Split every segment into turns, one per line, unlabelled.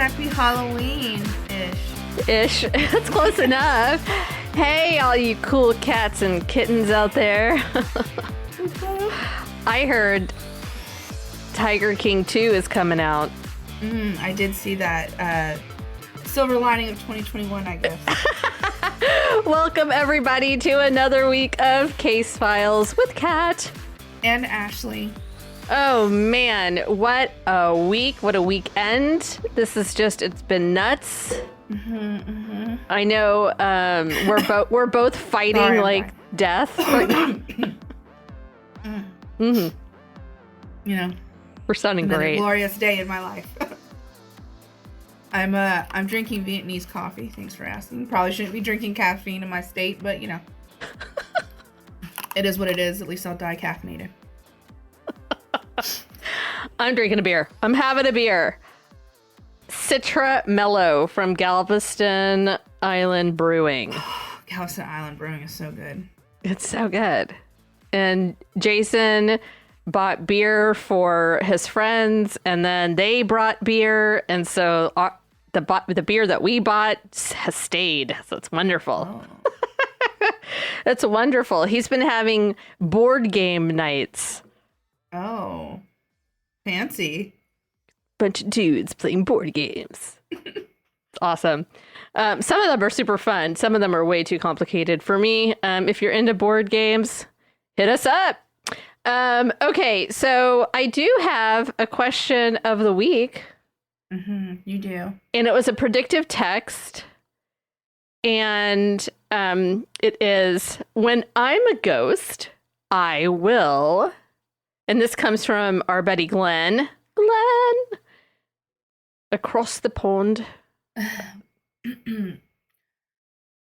Happy Halloween-ish.
That's close enough. Hey, all you cool cats and kittens out there. I heard Tiger King 2 is coming out.
I did see that. Silver lining of 2021, I guess.
Welcome, everybody, to another week of Case Files with Kat.
And Ashley.
Oh, man. What a week. What a weekend. This is just, it's been nuts. I know we're both fighting death.
You know,
we're sounding great.
A glorious day in my life. I'm drinking Vietnamese coffee. Thanks for asking. Probably shouldn't be drinking caffeine in my state, but you know, it is what it is. At least I'll die caffeinated.
I'm drinking a beer. I'm having a beer. Citra Mellow from Galveston Island Brewing.
Galveston Island Brewing is so good.
It's so good. And Jason bought beer for his friends, and then they brought beer, and so the beer that we bought has stayed. So it's wonderful. Oh. It's wonderful. He's been having board game nights.
Oh, fancy.
Bunch of dudes playing board games. It's awesome. Some of them are super fun. Some of them are way too complicated for me. If you're into board games, hit us up. Okay, so I do have a question of the week.
You do.
And it was a predictive text. And it is, when I'm a ghost, I will. And this comes from our buddy Glenn. Glenn! Across the pond.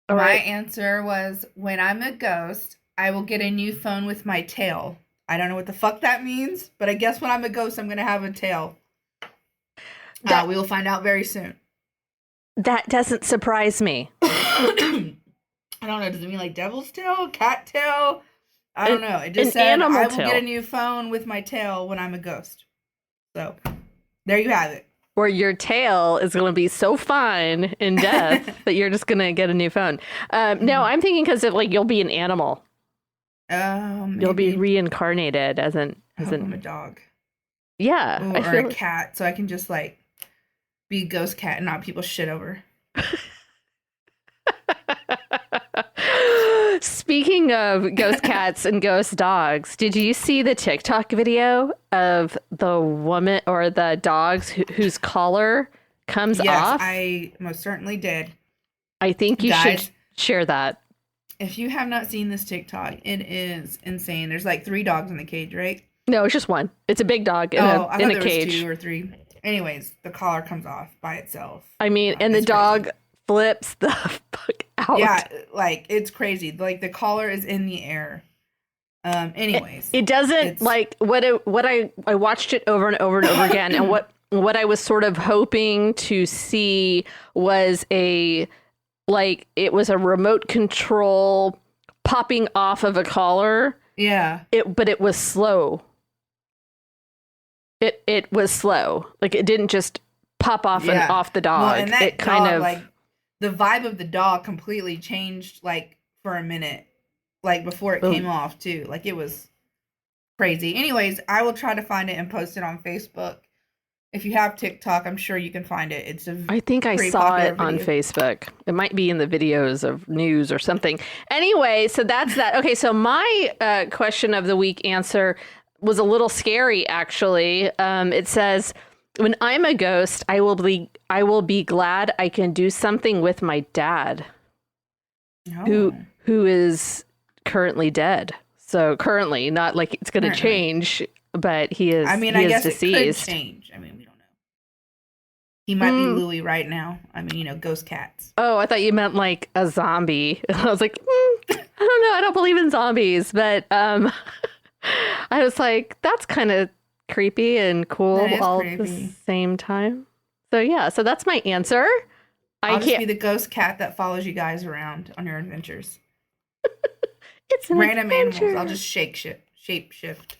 My answer was, when I'm a ghost, I will get a new phone with my tail. I don't know what the fuck that means, but I guess when I'm a ghost, I'm going to have a tail. We will find out very soon.
That doesn't surprise me.
I don't know. Does it mean like devil's tail? Cat tail? I don't know. It just said, I will get a new phone with my tail when I'm a ghost. So, there you have it.
Or your tail is going to be so fine in death that you're just going to get a new phone. No, I'm thinking because you'll be an animal. You'll be reincarnated as I'm
a dog.
Yeah.
Or a cat, so I can just be a ghost cat and not people shit over.
Speaking of ghost cats and ghost dogs, did you see the TikTok video of the woman or the dogs whose collar comes off?
Yes, I most certainly did.
I think you should share that.
If you have not seen this TikTok, it is insane. There's 3 dogs in the cage, right?
No, it's just one. It's a big dog in
I thought
a
there
cage.
Was 2 or 3. Anyways, the collar comes off by itself.
I mean, and the dog crazy. Flips the fuck out.
Yeah, it's crazy. The collar is in the air. Anyways,
it doesn't what I watched it over and over and over again, and what I was sort of hoping to see was it was a remote control popping off of a collar.
Yeah.
But it was slow. It was slow. It didn't just pop off and off the dog.
Well, and that dog, the vibe of the dog completely changed for a minute. Before it came off too. It was crazy. Anyways, I will try to find it and post it on Facebook. If you have TikTok, I'm sure you can find it. I think I saw it on
Facebook. It might be in the videos of news or something. Anyway, so that's that. Okay, so my question of the week answer was a little scary, actually. It says, when I'm a ghost, I will be glad I can do something with my dad, who is currently dead. So currently, not it's going to change, but he is. I
mean, I guess deceased. It could change. I mean, we don't know. He might be Louis right now. I mean, ghost cats.
Oh, I thought you meant a zombie. I was like, I don't know. I don't believe in zombies, but I was like, that's kind of creepy and cool all at the same time. So yeah, so that's my answer.
I'll just be the ghost cat that follows you guys around on your adventures.
It's
random animals. I'll just shape shift.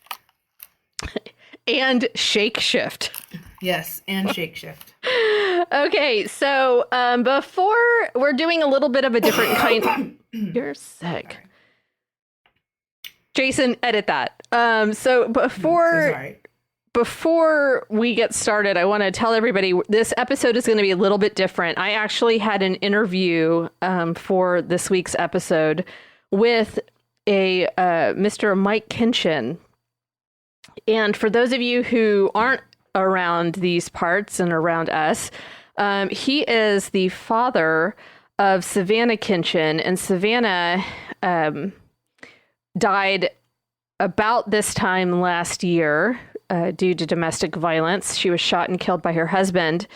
And shake shift.
Yes, and shake shift.
Okay, so before we're doing a little bit of a different kind. You're sick.
Sorry.
Jason, edit that. So before we get started, I want to tell everybody this episode is going to be a little bit different. I actually had an interview for this week's episode with a Mr. Mike Kinchen. And for those of you who aren't around these parts and around us, he is the father of Savannah Kinchen, and Savannah died about this time last year due to domestic violence. She was shot and killed by her husband.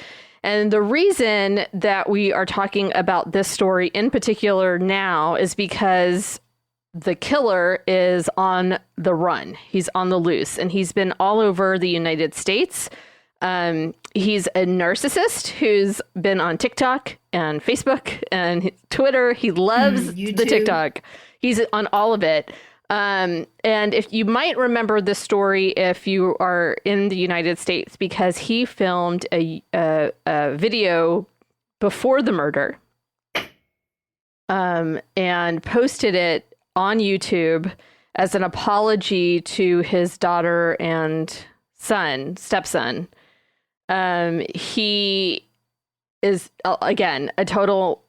And the reason that we are talking about this story in particular now is because the killer is on the run. He's on the loose, and he's been all over the United States. He's a narcissist who's been on TikTok and Facebook and Twitter. He loves the TikTok. He's on all of it. And if you might remember this story, if you are in the United States, because he filmed a video before the murder, and posted it on YouTube as an apology to his daughter and stepson. He is, again, a total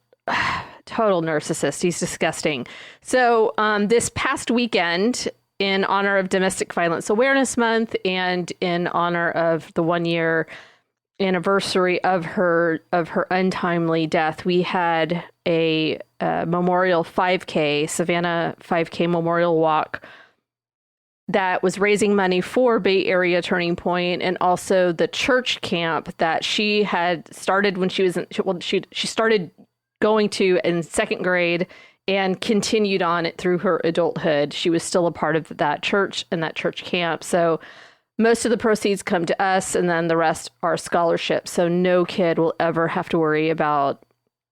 narcissist. He's disgusting. So this past weekend, in honor of Domestic Violence Awareness Month and in honor of the 1-year anniversary of her untimely death, we had a memorial 5K, Savannah 5K Memorial Walk, that was raising money for Bay Area Turning Point, and also the church camp that she had started when she was she started going to in 2nd grade and continued on it through her adulthood. She was still a part of that church and that church camp. So most of the proceeds come to us, and then the rest are scholarships. So no kid will ever have to worry about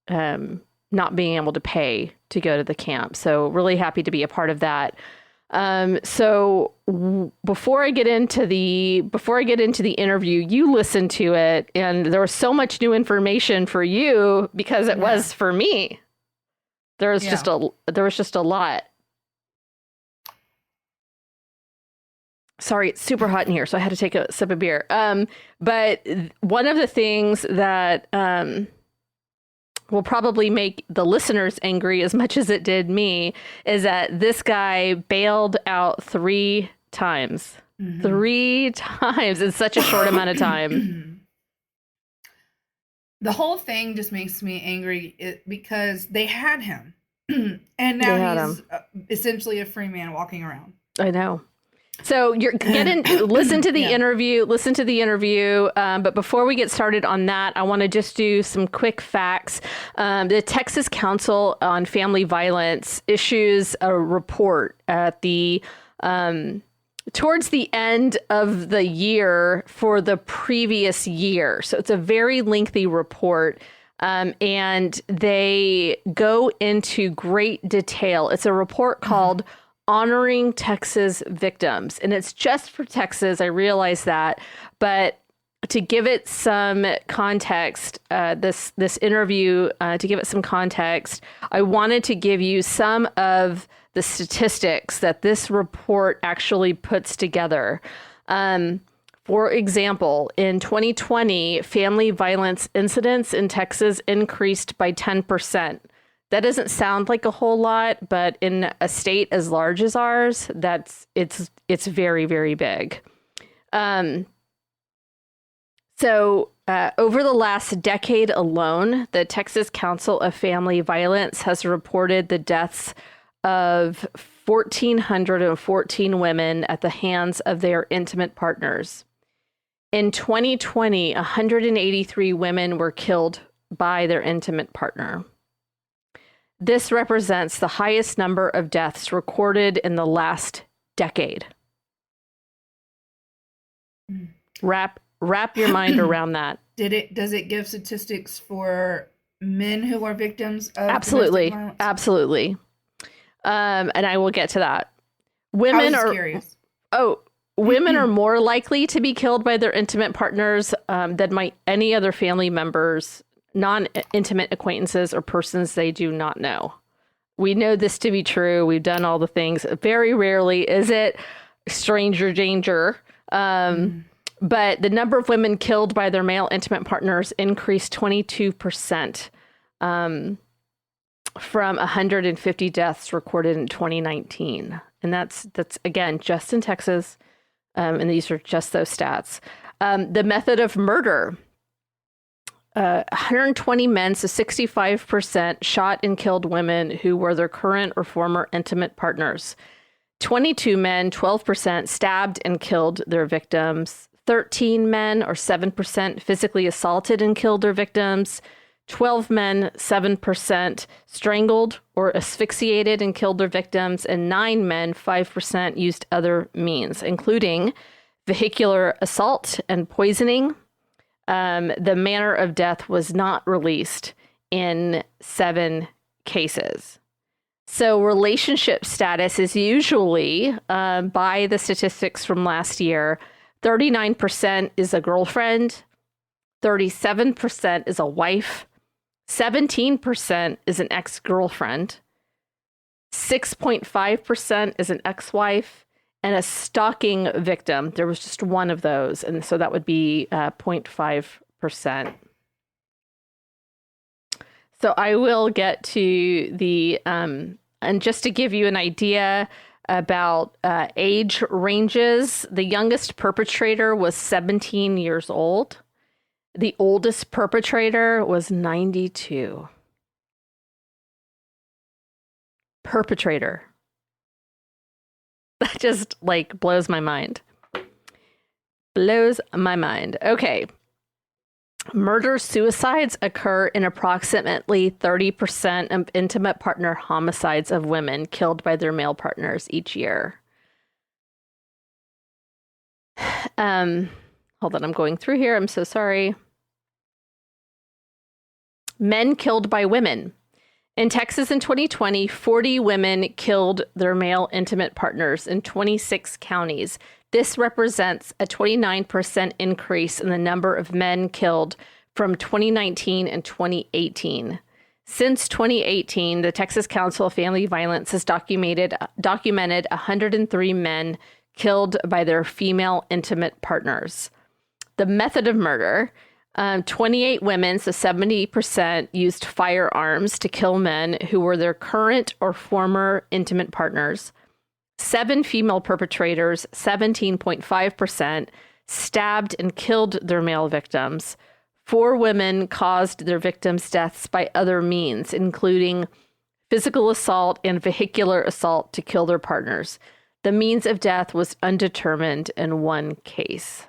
not being able to pay to go to the camp. So really happy to be a part of that. Before I get into the interview, you listened to it, and there was so much new information for you because it was for me. There was just a lot. Sorry, it's super hot in here, so I had to take a sip of beer. But one of the things that will probably make the listeners angry as much as it did me is that this guy bailed out 3 times. Mm-hmm. 3 times in such a short amount of time.
The whole thing just makes me angry because they had him. And now he's essentially a free man walking around. I know.
So you're listen to the interview, but before we get started on that, I want to just do some quick facts. The Texas Council on Family Violence issues a report at towards the end of the year for the previous year. So it's a very lengthy report. And they go into great detail. It's a report called Honoring Texas Victims. And it's just for Texas. I realize that. But to give it some context, this interview, to give it some context, I wanted to give you some of the statistics that this report actually puts together. For example, in 2020, family violence incidents in Texas increased by 10%. That doesn't sound like a whole lot, but in a state as large as ours, it's very, very big. So over the last decade alone, the Texas Council of Family Violence has reported the deaths of 1,414 women at the hands of their intimate partners. In 2020, 183 women were killed by their intimate partner. This represents the highest number of deaths recorded in the last decade. Wrap your mind around that.
Does it give statistics for men who are victims of
Absolutely.
domestic violence?
Absolutely. And I will get to that. Women
I was
are
curious.
Women are more likely to be killed by their intimate partners than any other family members, non-intimate acquaintances, or persons they do not know. We know this to be true. We've done all the things. Very rarely is it stranger danger. But the number of women killed by their male intimate partners increased 22% from 150 deaths recorded in 2019. And that's again, just in Texas. And these are just those stats. The method of murder. 120 men, so 65%, shot and killed women who were their current or former intimate partners. 22 men, 12%, stabbed and killed their victims. 13 men, or 7%, physically assaulted and killed their victims. 12 men, 7%, strangled or asphyxiated and killed their victims. And 9 men, 5%, used other means, including vehicular assault and poisoning. The manner of death was not released in 7 cases. So relationship status is usually, by the statistics from last year, 39% is a girlfriend, 37% is a wife, 17% is an ex-girlfriend, 6.5% is an ex-wife, and a stalking victim. There was just one of those, and so that would be 0.5%. So I will get to the, and just to give you an idea about age ranges, the youngest perpetrator was 17 years old. The oldest perpetrator was 92. Perpetrator. That just like blows my mind. Blows my mind. Okay. Murder-suicides occur in approximately 30% of intimate partner homicides of women killed by their male partners each year. Hold on, I'm going through here. I'm so sorry. Men killed by women. In Texas in 2020, 40 women killed their male intimate partners in 26 counties. This represents a 29% increase in the number of men killed from 2019 and 2018. Since 2018, the Texas Council of Family Violence has documented 103 men killed by their female intimate partners. The method of murder, 28 women, so 70%, used firearms to kill men who were their current or former intimate partners. 7 female perpetrators, 17.5%, stabbed and killed their male victims. 4 women caused their victims' deaths by other means, including physical assault and vehicular assault to kill their partners. The means of death was undetermined in 1 case.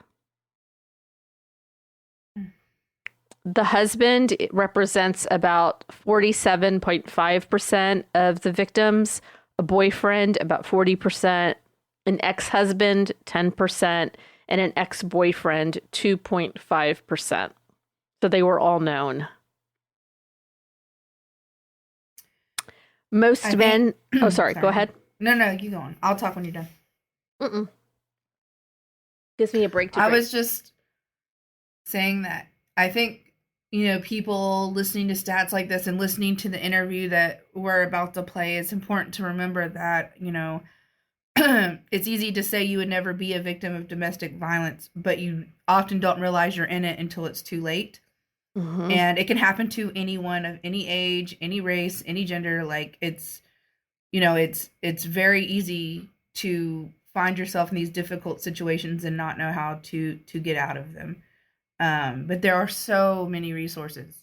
The husband represents about 47.5% of the victims, a boyfriend about 40%, an ex-husband 10%, and an ex-boyfriend 2.5%. So they were all known. Most men... Oh, sorry. Go ahead.
No, you go on. I'll talk when you're done.
Gives me a break to
I
break.
was just saying that I think, people listening to stats like this and listening to the interview that we're about to play, it's important to remember that, it's easy to say you would never be a victim of domestic violence, but you often don't realize you're in it until it's too late. Mm-hmm. And it can happen to anyone of any age, any race, any gender. Like it's very easy to find yourself in these difficult situations and not know how to get out of them. But there are so many resources.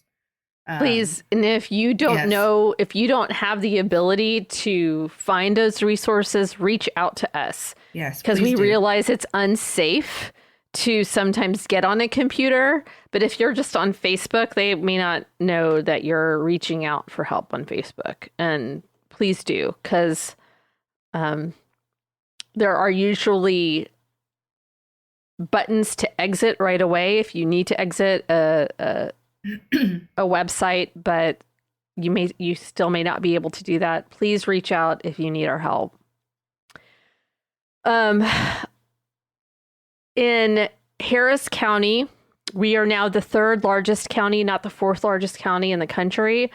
Please, and if you don't know, if you don't have the ability to find those resources, reach out to us.
Yes,
because we realize it's unsafe to sometimes get on a computer. But if you're just on Facebook, they may not know that you're reaching out for help on Facebook. And please do, because there are usually buttons to exit right away if you need to exit a website, but you still may not be able to do that. Please reach out if you need our help. in Harris County, we are now the third largest county, not the fourth largest county in the country.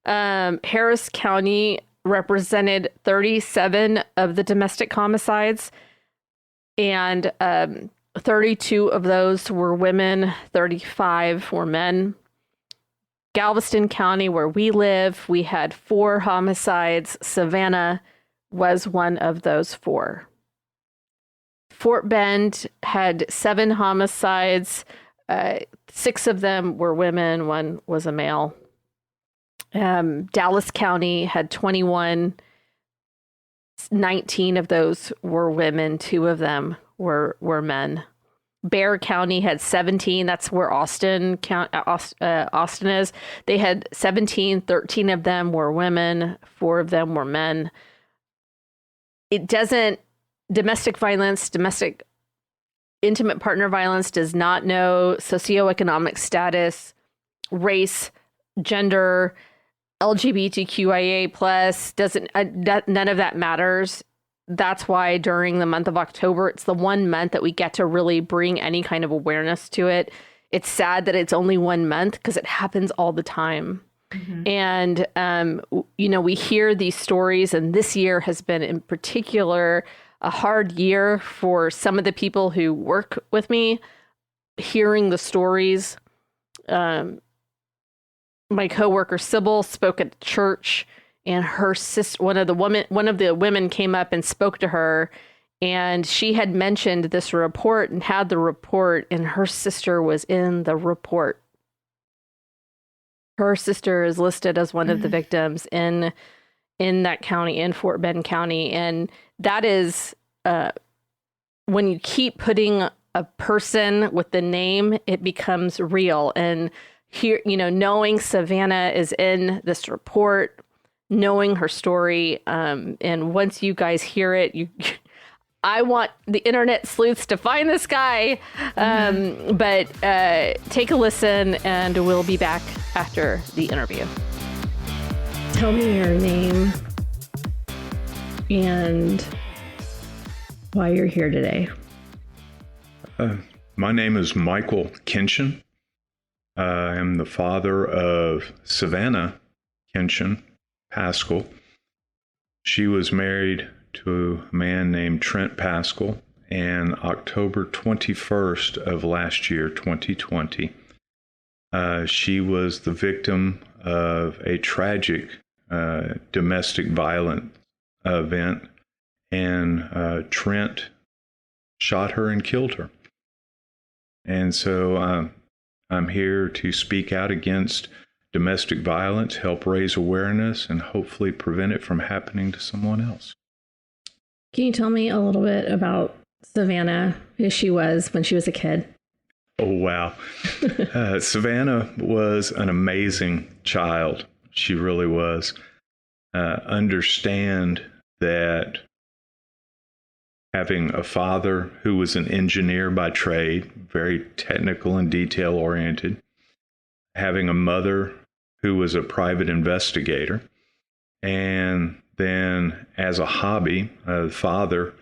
Harris County represented 37 of the domestic homicides, and 32 of those were women, 35 were men. Galveston County, where we live, we had 4 homicides. Savannah was one of those 4. Fort Bend had 7 homicides. 6 of them were women, 1 was a male. Dallas County had 21. 19 of those were women. 2 of them were men. Bexar County had 17. That's where Austin is. They had 17. 13 of them were women. 4 of them were men. Domestic violence, domestic intimate partner violence does not know socioeconomic status, race, gender, LGBTQIA+, none of that matters. That's why during the month of October, it's the one month that we get to really bring any kind of awareness to it. It's sad that it's only 1 month because it happens all the time. Mm-hmm. And, we hear these stories, and this year has been in particular a hard year for some of the people who work with me, hearing the stories. My coworker Sybil spoke at church, and her sister, one of the women came up and spoke to her, and she had mentioned this report and had the report, and her sister was in the report. Her sister is listed as one of the victims in that county, in Fort Bend County, and that is when you keep putting a person with the name, it becomes real. And here, knowing Savannah is in this report, knowing her story, and once you guys hear it, I want the internet sleuths to find this guy. But take a listen, and we'll be back after the interview. Tell me your name and why you're here today.
My name is Michael Kinchen. I am the father of Savannah Paschal. She was married to a man named Trent Paschal, and October 21st of last year, 2020, she was the victim of a tragic domestic violence event, and Trent shot her and killed her. And so I'm here to speak out against domestic violence, help raise awareness, and hopefully prevent it from happening to someone else.
Can you tell me a little bit about Savannah, who she was when she was a kid?
Oh, wow. Savannah was an amazing child. She really was. Understand that having a father who was an engineer by trade, very technical and detail-oriented, having a mother who was a private investigator, and then as a hobby, the father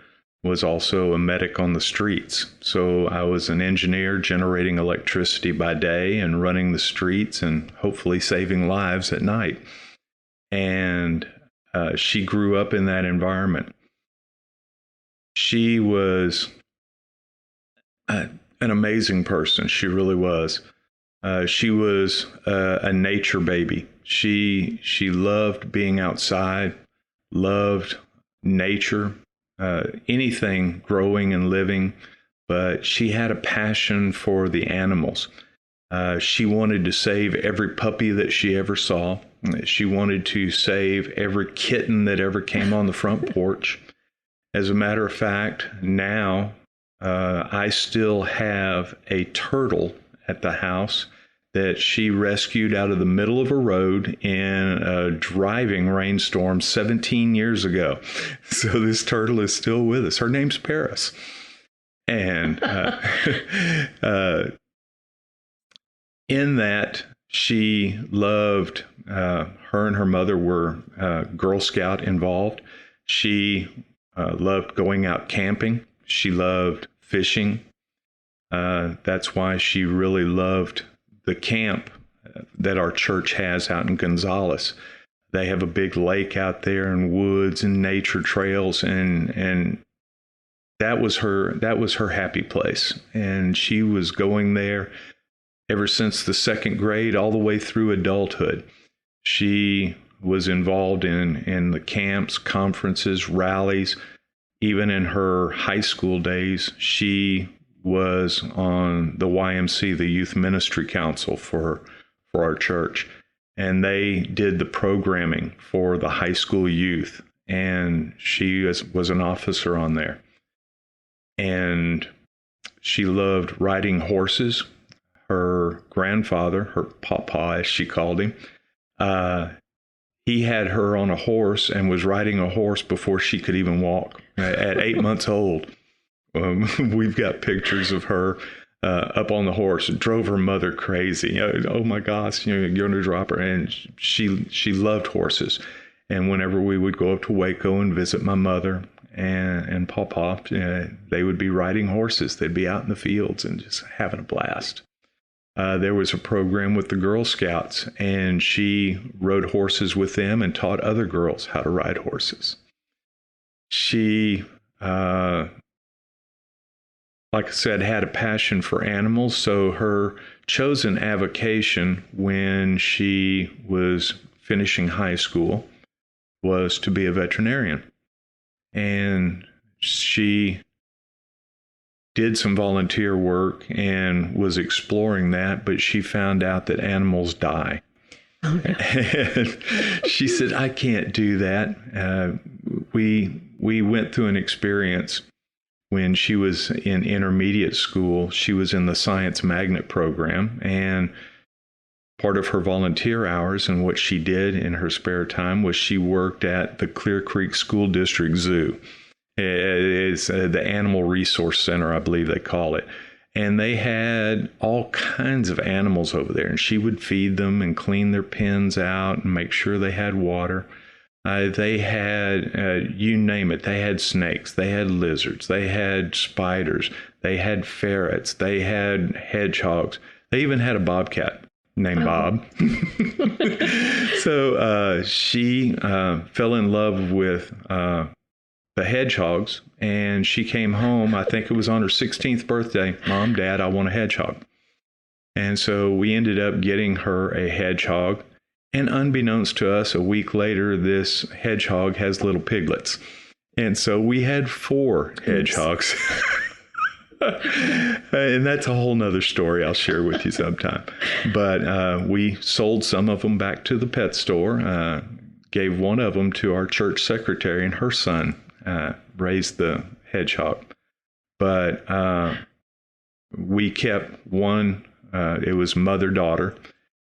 was also a medic on the streets. So I was an engineer generating electricity by day and running the streets and hopefully saving lives at night. And she grew up in that environment. She was an amazing person. She really was. She was a nature baby. She loved being outside, loved nature, anything growing and living, but she had a passion for the animals. She wanted to save every puppy that she ever saw. She wanted to save every kitten that ever came on the front porch. As a matter of fact, now I still have a turtle at the house that she rescued out of the middle of a road in a driving rainstorm 17 years ago. So this turtle is still with us. Her name's Paris. And in that, she loved, her and her mother were Girl Scout involved. She loved going out camping. She loved fishing. That's why she really loved the camp that our church has out in Gonzales. They have a big lake out there and woods and nature trails, and that was her happy place. And she was going there ever since the second grade all the way through adulthood. She was involved in the camps, conferences, rallies. Even in her high school days, she was on the YMC, the Youth Ministry Council for our church. And they did the programming for the high school youth. And she was an officer on there. And she loved riding horses. Her grandfather, her papa, as she called him, he had her on a horse and was riding a horse before she could even walk at 8 months old. We've got pictures of her up on the horse. It drove her mother crazy. Oh my gosh, you're going to drop her. And she loved horses. And whenever we would go up to Waco and visit my mother and Papa, they would be riding horses. They'd be out in the fields and just having a blast. There was a program with the Girl Scouts, and she rode horses with them and taught other girls how to ride horses. She, like I said, had a passion for animals, so her chosen avocation when she was finishing high school was to be a veterinarian. And she did some volunteer work and was exploring that, but she found out that animals die. And she said, I can't do that. We went through an experience when she was in intermediate school. She was in the Science Magnet program, and part of her volunteer hours and what she did in her spare time was she worked at the Clear Creek School District Zoo. It's the Animal Resource Center, I believe they call it. And they had all kinds of animals over there, and she would feed them and clean their pens out and make sure they had water. They had, you name it, they had snakes, they had lizards, they had spiders, they had ferrets, they had hedgehogs. They even had a bobcat named Bob. So she fell in love with the hedgehogs, and she came home, I think it was on her 16th birthday. Mom, Dad, I want a hedgehog. And so we ended up getting her a hedgehog, and unbeknownst to us, a week later, this hedgehog has little piglets. And so we had 4 hedgehogs. And that's a whole nother story I'll share with you sometime. But we sold some of them back to the pet store, gave one of them to our church secretary, and her son raised the hedgehog. But we kept one, it was mother-daughter,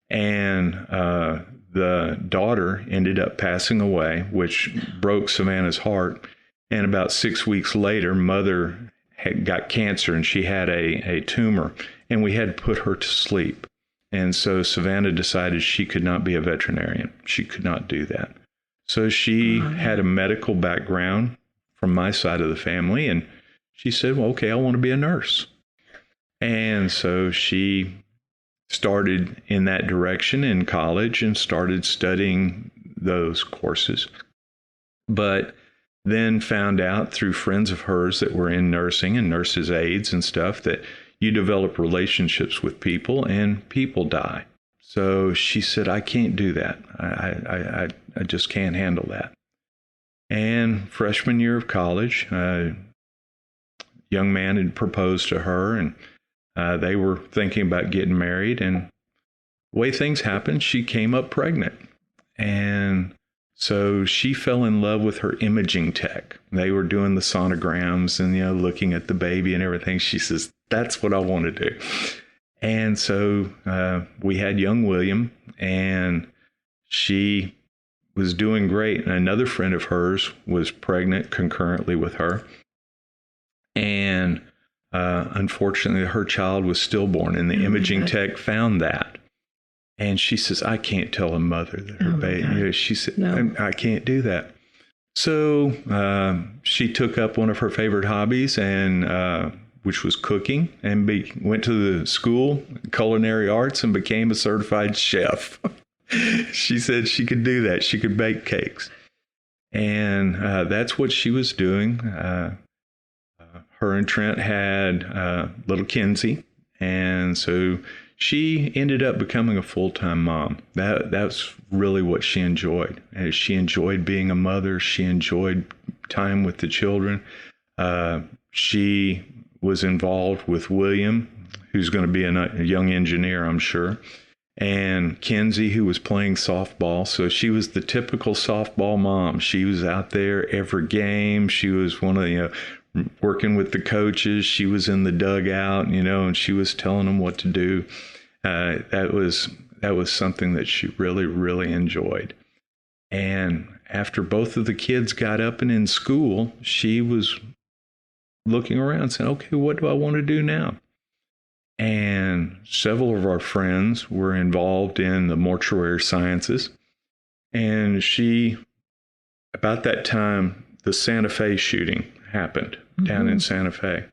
and the daughter ended up passing away, which broke Savannah's heart. And about 6 weeks later, mother had got cancer, and she had a tumor, and we had put her to sleep. And so Savannah decided she could not be a veterinarian. She could not do that. So she had a medical background from my side of the family, and she said, well, okay, I want to be a nurse. And so she started in that direction in college and started studying those courses. But then found out through friends of hers that were in nursing and nurses' aides and stuff that you develop relationships with people and people die. So she said, I can't do that. I just can't handle that. And freshman year of college, a young man had proposed to her, and they were thinking about getting married. And the way things happened, she came up pregnant. And so she fell in love with her imaging tech. They were doing the sonograms and, looking at the baby and everything. She says, that's what I want to do. And so we had young William, and she was doing great. And another friend of hers was pregnant concurrently with her. And unfortunately, her child was stillborn, and the imaging tech found that. And she says, I can't tell a mother that her baby, she said, no. I can't do that. So she took up one of her favorite hobbies, and which was cooking, and went to the school, culinary arts, and became a certified chef. She said she could do that. She could bake cakes. And that's what she was doing. Her and Trent had little Kinsey. And so she ended up becoming a full-time mom. That's really what she enjoyed. She enjoyed being a mother. She enjoyed time with the children. She was involved with William, who's going to be a young engineer, I'm sure, and Kinsey, who was playing softball. So she was the typical softball mom. She was out there every game. She was one of the, working with the coaches. She was in the dugout, and she was telling them what to do. That was something that she really, really enjoyed. And after both of the kids got up and in school, she was looking around saying, okay, what do I want to do now? And several of our friends were involved in the mortuary sciences. And about that time, the Santa Fe shooting happened down in Santa Fe.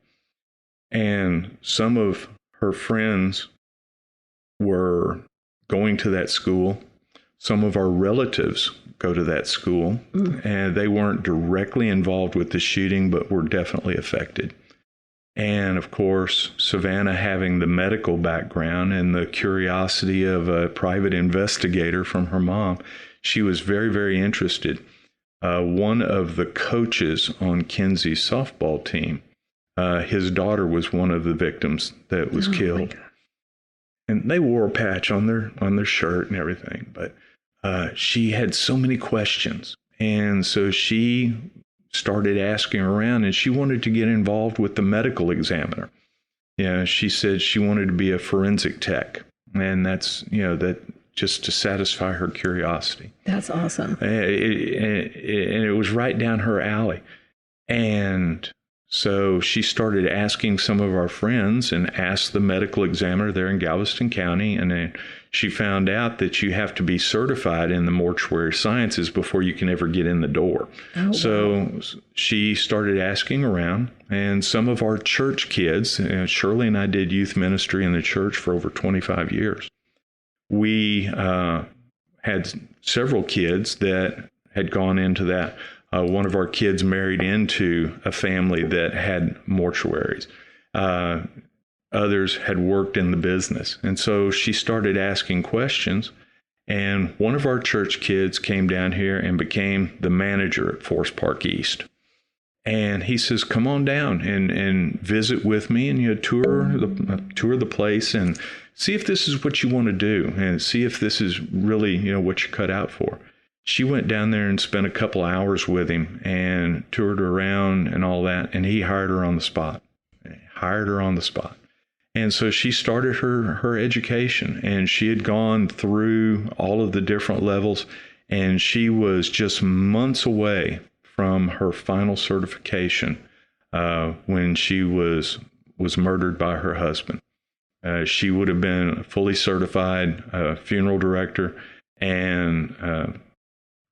And some of her friends were going to that school. Some of our relatives go to that school, and they weren't directly involved with the shooting, but were definitely affected. And of course, Savannah, having the medical background and the curiosity of a private investigator from her mom, she was very, very interested. One of the coaches on Kinsey's softball team, his daughter was one of the victims that was killed. And they wore a patch on their shirt and everything, but she had so many questions. And so she started asking around, and she wanted to get involved with the medical examiner. She said she wanted to be a forensic tech, and that's, that just to satisfy her curiosity.
That's awesome.
And it was right down her alley. And so she started asking some of our friends and asked the medical examiner there in Galveston County. And then she found out that you have to be certified in the mortuary sciences before you can ever get in the door. Oh, so wow. She started asking around, and some of our church kids, Shirley and I did youth ministry in the church for over 25 years. We had several kids that had gone into that. One of our kids married into a family that had mortuaries. Others had worked in the business. And so she started asking questions. And one of our church kids came down here and became the manager at Forest Park East. And he says, come on down and visit with me, and tour the place and see if this is what you want to do, and see if this is really, what you're cut out for. She went down there and spent a couple hours with him and toured her around and all that. And he hired her on the spot. And so she started her education, and she had gone through all of the different levels, and she was just months away from her final certification when she was murdered by her husband. She would have been a fully certified funeral director, and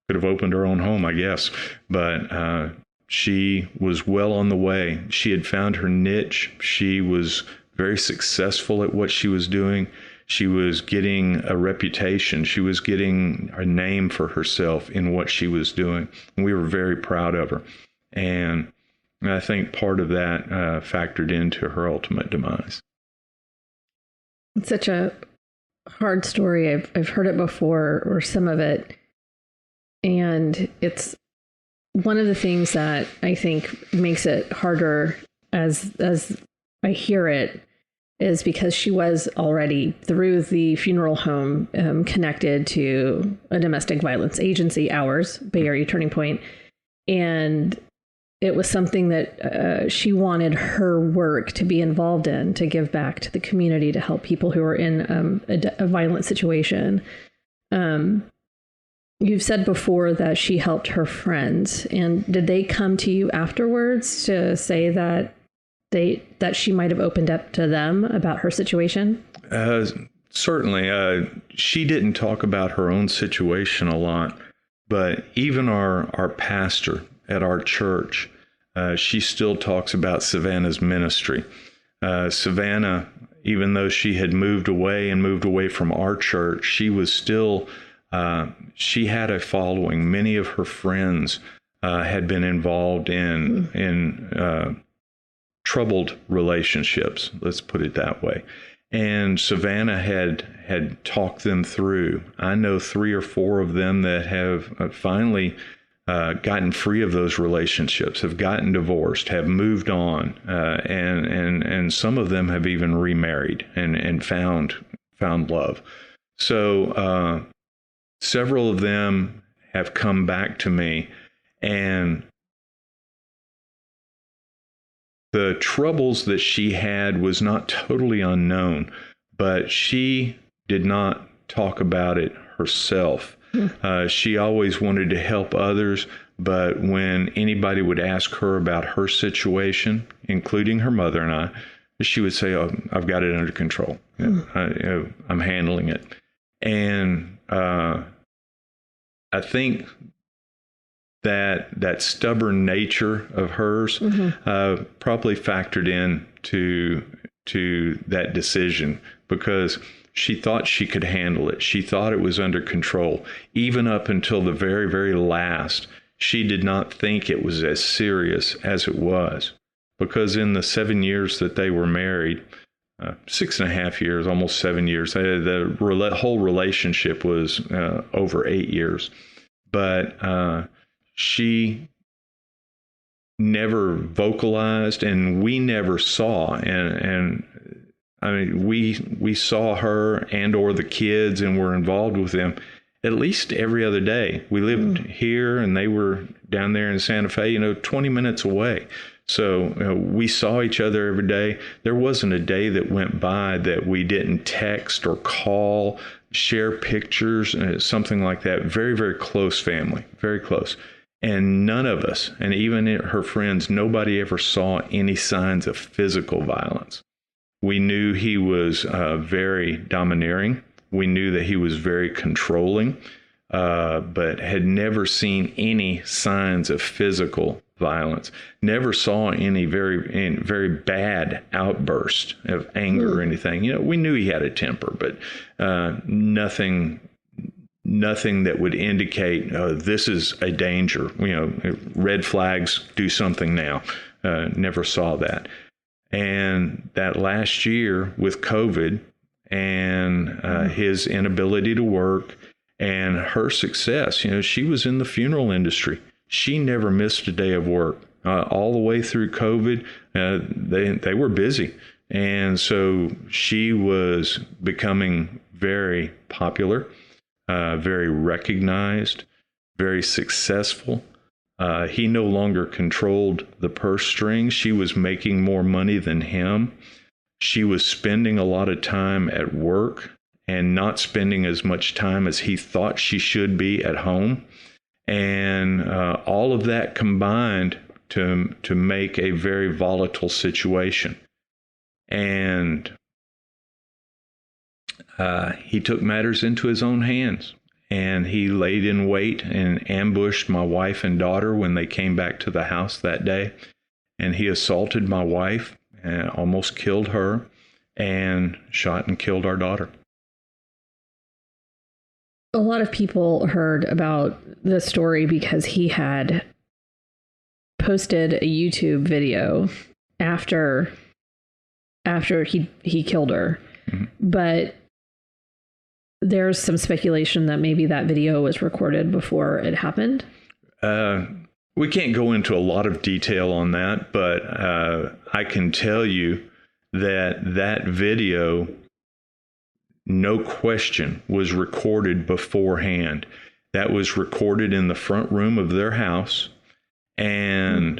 could have opened her own home, I guess. But she was well on the way. She had found her niche. She was very successful at what she was doing. She was getting a reputation. She was getting a name for herself in what she was doing. And we were very proud of her. And I think part of that factored into her ultimate demise.
It's such a hard story. I've heard it before, or some of it. And it's one of the things that I think makes it harder as I hear it, is because she was already, through the funeral home, connected to a domestic violence agency, ours, Bay Area Turning Point. And it was something that she wanted her work to be involved in, to give back to the community, to help people who are in a violent situation. You've said before that she helped her friends, and did they come to you afterwards to say that she might have opened up to them about her situation?
Certainly. She didn't talk about her own situation a lot, but even our pastor at our church, she still talks about Savannah's ministry. Savannah, even though she had moved away from our church, she was still, she had a following. Many of her friends had been involved in troubled relationships, let's put it that way. And Savannah had talked them through. I know 3 or 4 of them that have finally gotten free of those relationships, have gotten divorced, have moved on, and some of them have even remarried and found love. So several of them have come back to me, and the troubles that she had was not totally unknown, but she did not talk about it herself. She always wanted to help others, but when anybody would ask her about her situation, including her mother and I, she would say, "Oh, I've got it under control. I'm handling it." And I think that stubborn nature of hers probably factored in to that decision, because she thought she could handle it. She thought it was under control. Even up until the very, very last, she did not think it was as serious as it was, because in the 7 years that they were married, 6.5 years, almost 7 years, the whole relationship was over 8 years. But she never vocalized, and we never saw. And I mean, we saw her and or the kids and were involved with them at least every other day. We lived here and they were down there in Santa Fe, 20 minutes away. So we saw each other every day. There wasn't a day that went by that we didn't text or call, share pictures, something like that. Very, very close family, very close. And none of us, and even her friends, nobody ever saw any signs of physical violence. We knew he was very domineering. We knew that he was very controlling, but had never seen any signs of physical violence. Never saw any very bad outburst of anger or anything. We knew he had a temper, but nothing that would indicate this is a danger. Red flags, do something now. Never saw that. And that last year with COVID and his inability to work and her success, she was in the funeral industry. She never missed a day of work. All the way through COVID, they were busy. And so she was becoming very popular, very recognized, very successful. He no longer controlled the purse strings. She was making more money than him. She was spending a lot of time at work and not spending as much time as he thought she should be at home. And all of that combined to make a very volatile situation. And he took matters into his own hands. And he laid in wait and ambushed my wife and daughter when they came back to the house that day. And he assaulted my wife and almost killed her, and shot and killed our daughter.
A lot of people heard about the story because he had posted a YouTube video after he killed her. Mm-hmm. But there's some speculation that maybe that video was recorded before it happened.
We can't go into a lot of detail on that, but I can tell you that video, no question, was recorded beforehand. That was recorded in the front room of their house, and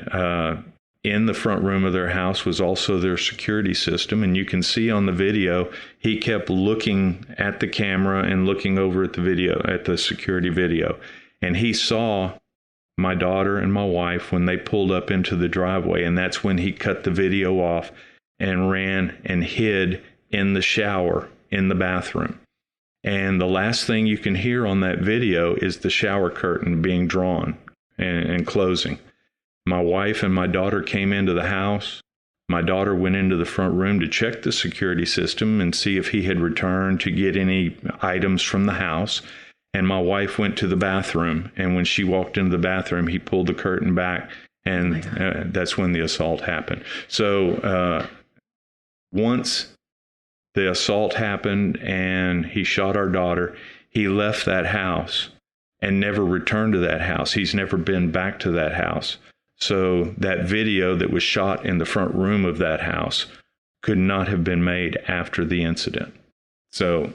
in the front room of their house was also their security system. And you can see on the video, he kept looking at the camera and looking over at the video, at the security video. And he saw my daughter and my wife when they pulled up into the driveway. And that's when he cut the video off and ran and hid in the shower in the bathroom. And the last thing you can hear on that video is the shower curtain being drawn and closing. My wife and my daughter came into the house. My daughter went into the front room to check the security system and see if he had returned to get any items from the house. And my wife went to the bathroom. And when she walked into the bathroom, he pulled the curtain back. And that's when the assault happened. So once the assault happened and he shot our daughter, he left that house and never returned to that house. He's never been back to that house. So that video that was shot in the front room of that house could not have been made after the incident. So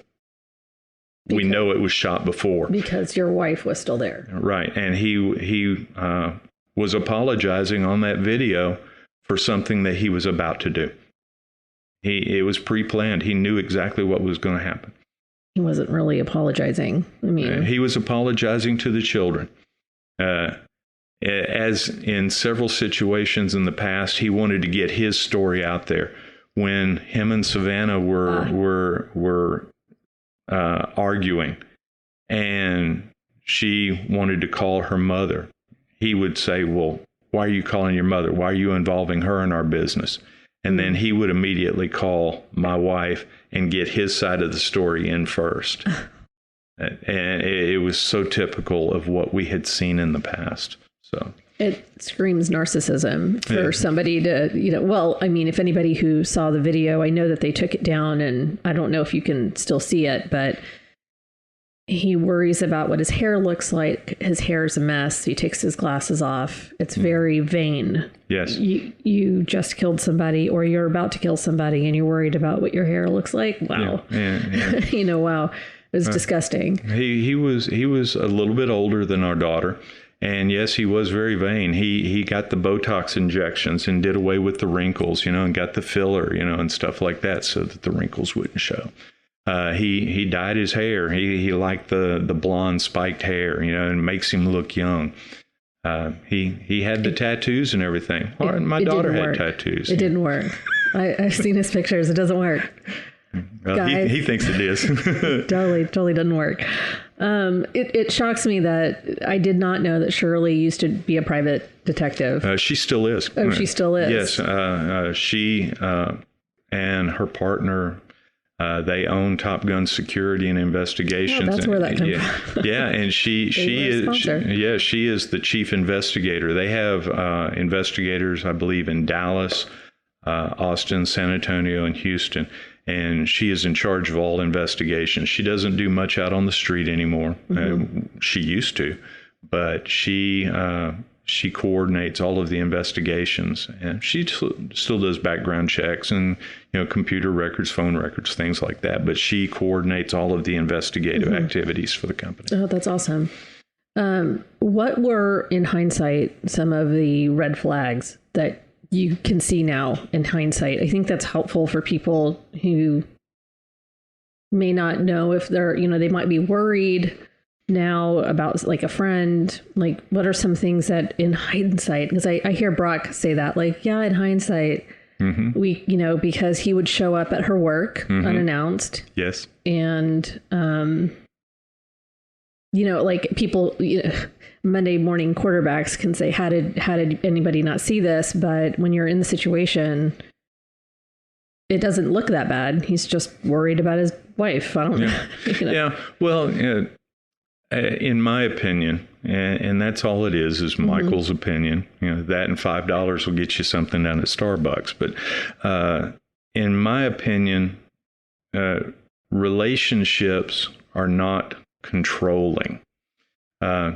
we know it was shot before.
Because your wife was still there.
Right. And he was apologizing on that video for something that he was about to do. It was pre-planned. He knew exactly what was going to happen.
He wasn't really apologizing. I mean,
he was apologizing to the children. As in several situations in the past, he wanted to get his story out there. When him and Savannah were arguing, and she wanted to call her mother, he would say, "Well, why are you calling your mother? Why are you involving her in our business?" And then he would immediately call my wife and get his side of the story in first. And it was so typical of what we had seen in the past. So
it screams narcissism for somebody to, well, I mean, if anybody who saw the video, I know that they took it down, and I don't know if you can still see it, but he worries about what his hair looks like. His hair is a mess. He takes his glasses off. It's very vain.
Yes.
You just killed somebody, or you're about to kill somebody, and you're worried about what your hair looks like. Wow.
Yeah.
Wow. It was disgusting.
He was a little bit older than our daughter. And yes, he was very vain. He got the Botox injections and did away with the wrinkles, and got the filler, and stuff like that, so that the wrinkles wouldn't show. He dyed his hair. He liked the blonde spiked hair, and makes him look young. He had the tattoos and everything. My daughter had tattoos.
It didn't work. I've seen his pictures. It doesn't work.
Well, he thinks it is.
Totally doesn't work. It shocks me that I did not know that Shirley used to be a private detective.
She still is.
Oh, she still is.
Yes. She and her partner, they own Top Gun Security and Investigations.
Oh, that's where that comes from.
Yeah, and she is the chief investigator. They have investigators, I believe, in Dallas, Austin, San Antonio, and Houston. And she is in charge of all investigations. She doesn't do much out on the street anymore. She used to, but she coordinates all of the investigations, and she still does background checks and computer records, phone records, things like that. But she coordinates all of the investigative activities for the company.
Oh, that's awesome. What were, in hindsight, some of the red flags that you can see now in hindsight? I think that's helpful for people who may not know if they're, they might be worried now about like a friend. Like, what are some things that in hindsight, because I hear Brock say that, like, yeah, in hindsight, we, because he would show up at her work unannounced.
Yes.
And, like people, Monday morning quarterbacks can say, how did anybody not see this? But when you're in the situation, it doesn't look that bad. He's just worried about his wife. I don't know.
Yeah. Well, in my opinion, and that's all it is Michael's opinion, that and $5 will get you something down at Starbucks. But in my opinion, relationships are not controlling. I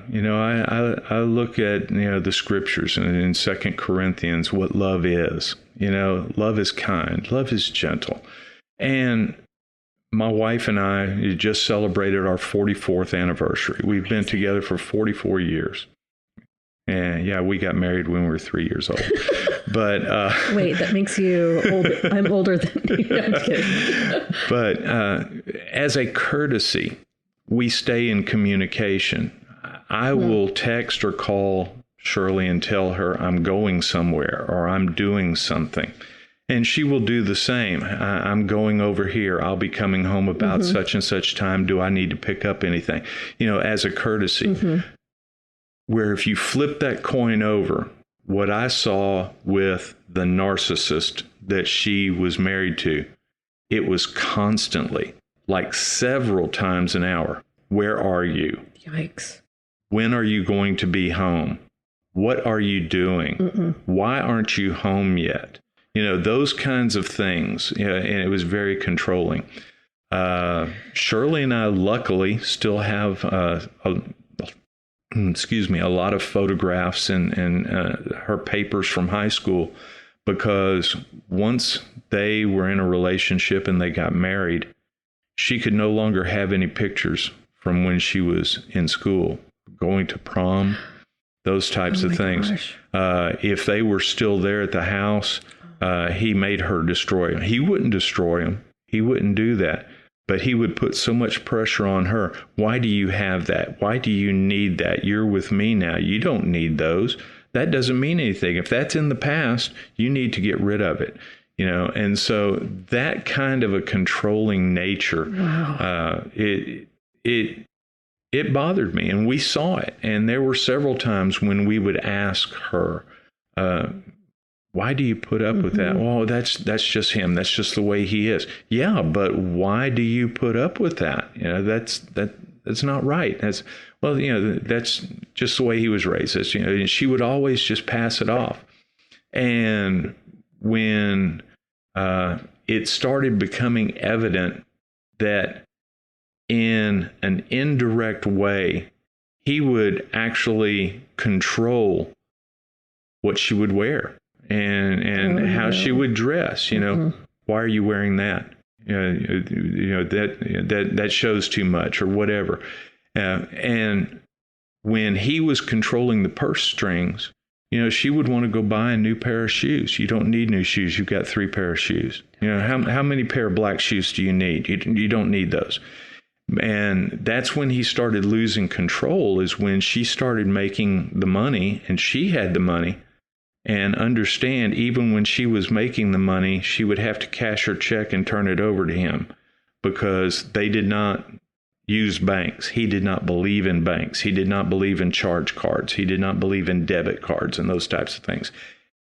look at, the scriptures in 2 Corinthians, what love is. Love is kind, love is gentle. And my wife and I just celebrated our 44th anniversary. We've been together for 44 years. And yeah, we got married when we were 3 years old. But
wait, that makes you older. I'm older than you. I'm kidding.
But as a courtesy, we stay in communication. I will text or call Shirley and tell her I'm going somewhere or I'm doing something. And she will do the same. I'm going over here. I'll be coming home about such and such time. Do I need to pick up anything? As a courtesy. Where if you flip that coin over, what I saw with the narcissist that she was married to, it was constantly, like several times an hour. Where are you?
Yikes.
When are you going to be home? What are you doing? Why aren't you home yet? Those kinds of things. And it was very controlling. Shirley and I, luckily, still have a lot of photographs and her papers from high school, because once they were in a relationship and they got married, she could no longer have any pictures from when she was in school, going to prom, those types of things. If they were still there at the house, he made her destroy them. He wouldn't destroy them. He wouldn't do that. But he would put so much pressure on her. Why do you have that? Why do you need that? You're with me now. You don't need those. That doesn't mean anything. If that's in the past, you need to get rid of it. And so that kind of a controlling nature,
Wow.
It bothered me, and we saw it. And there were several times when we would ask her, why do you put up with that? Well, that's just him. That's just the way he is. Yeah, but why do you put up with that? That's not right. That's just the way he was raised. And she would always just pass it off. And when it started becoming evident that in an indirect way, he would actually control what she would wear and how she would dress. Why are you wearing that? That shows too much, or whatever. And when he was controlling the purse strings, she would want to go buy a new pair of shoes. You don't need new shoes. You've got 3 pair of shoes. How many pair of black shoes do you need? You don't need those. And that's when he started losing control, is when she started making the money and she had the money. And understand, even when she was making the money, she would have to cash her check and turn it over to him, because they did not use banks. He did not believe in banks. He did not believe in charge cards. He did not believe in debit cards and those types of things.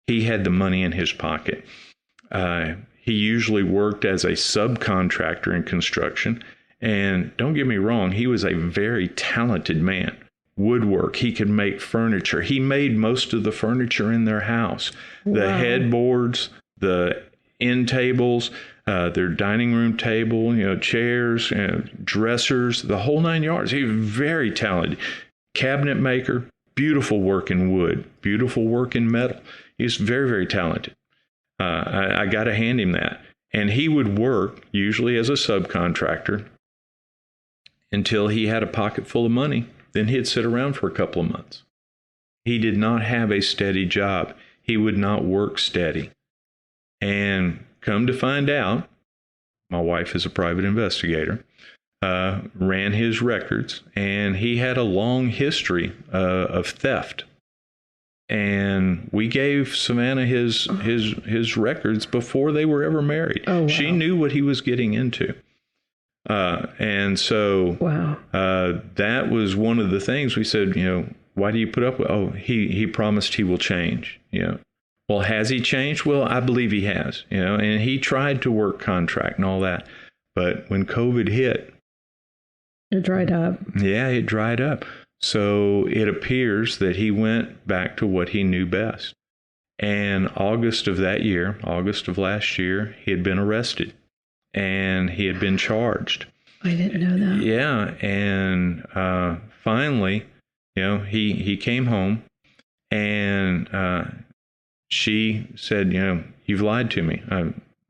He had the money in his pocket. He usually worked as a subcontractor in construction. And don't get me wrong, he was a very talented man. Woodwork, he could make furniture. He made most of the furniture in their house. The headboards, the end tables, their dining room table, chairs, dressers, the whole 9 yards. He was very talented. Cabinet maker, beautiful work in wood, beautiful work in metal. He's very, very talented. I got to hand him that. And he would work, usually as a subcontractor, until he had a pocket full of money. Then he'd sit around for a couple of months. He did not have a steady job. He would not work steady. And come to find out, my wife is a private investigator, ran his records, and he had a long history of theft. And we gave Savannah his records before they were ever married.
Oh, wow.
She knew what he was getting into. And so that was one of the things we said, why do you put up with? Oh, he promised he will change. Well, has he changed? Well, I believe he has, and he tried to work contract and all that. But when COVID hit,
it dried up.
Yeah, it dried up. So it appears that he went back to what he knew best. And August of last year, he had been arrested. And he had been charged.
I didn't know that.
Yeah, and finally, he came home, and she said, you've lied to me.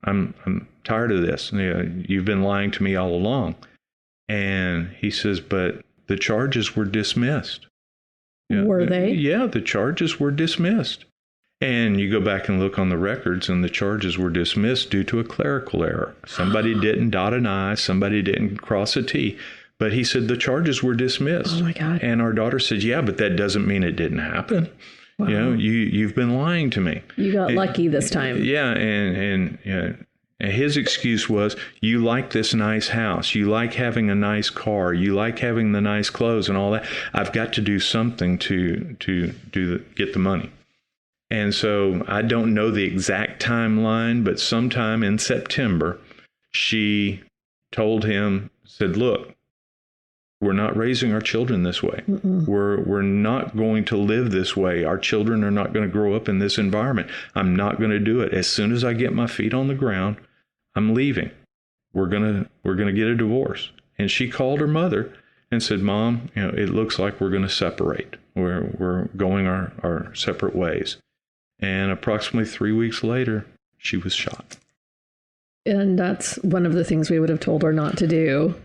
I'm tired of this. You've been lying to me all along. And he says, but the charges were dismissed.
Were they?
Yeah, the charges were dismissed. And you go back and look on the records, and the charges were dismissed due to a clerical error. Somebody didn't dot an I, somebody didn't cross a T. But he said the charges were dismissed.
Oh, my God.
And our daughter said, yeah, but that doesn't mean it didn't happen.
Wow.
You've been lying to me.
You got lucky this time.
Yeah, and his excuse was, you like this nice house. You like having a nice car. You like having the nice clothes and all that. I've got to do something to get the money. And so I don't know the exact timeline, but sometime in September, she told him, said, look, we're not raising our children this way. We're not going to live this way. Our children are not going to grow up in this environment. I'm not going to do it. As soon as I get my feet on the ground, I'm leaving. We're going to get a divorce. And she called her mother and said, Mom, it looks like we're going to separate. We're going our separate ways. And approximately 3 weeks later, she was shot.
And that's one of the things we would have told her not to do.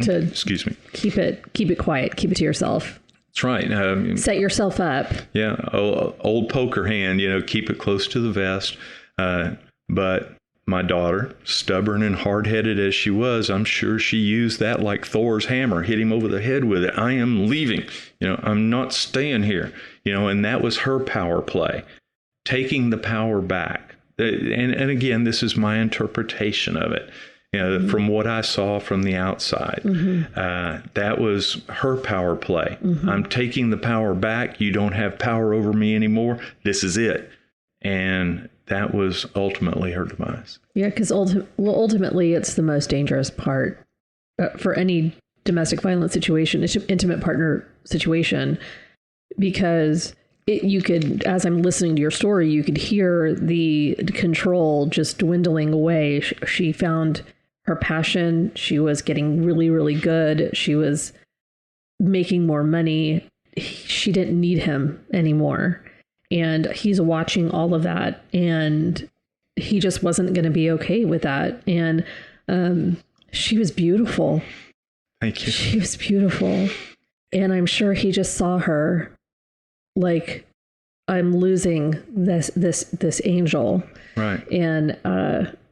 To
excuse me,
keep it quiet, keep it to yourself.
That's right.
Set yourself up.
Yeah, old poker hand. Keep it close to the vest. But my daughter, stubborn and hard-headed as she was, I'm sure she used that like Thor's hammer, hit him over the head with it. I am leaving. I'm not staying here. And that was her power play, taking the power back. And again, this is my interpretation of it. From what I saw from the outside, that was her power play. I'm taking the power back. You don't have power over me anymore. This is it. And that was ultimately her demise.
Yeah, because ultimately, it's the most dangerous part for any domestic violence situation, intimate partner situation, because you could, as I'm listening to your story, you could hear the control just dwindling away. She found her passion. She was getting really, really good. She was making more money. She didn't need him anymore. And he's watching all of that. And he just wasn't going to be okay with that. And she was beautiful.
Thank you.
She was beautiful. And I'm sure he just saw her like, I'm losing this angel.
Right.
And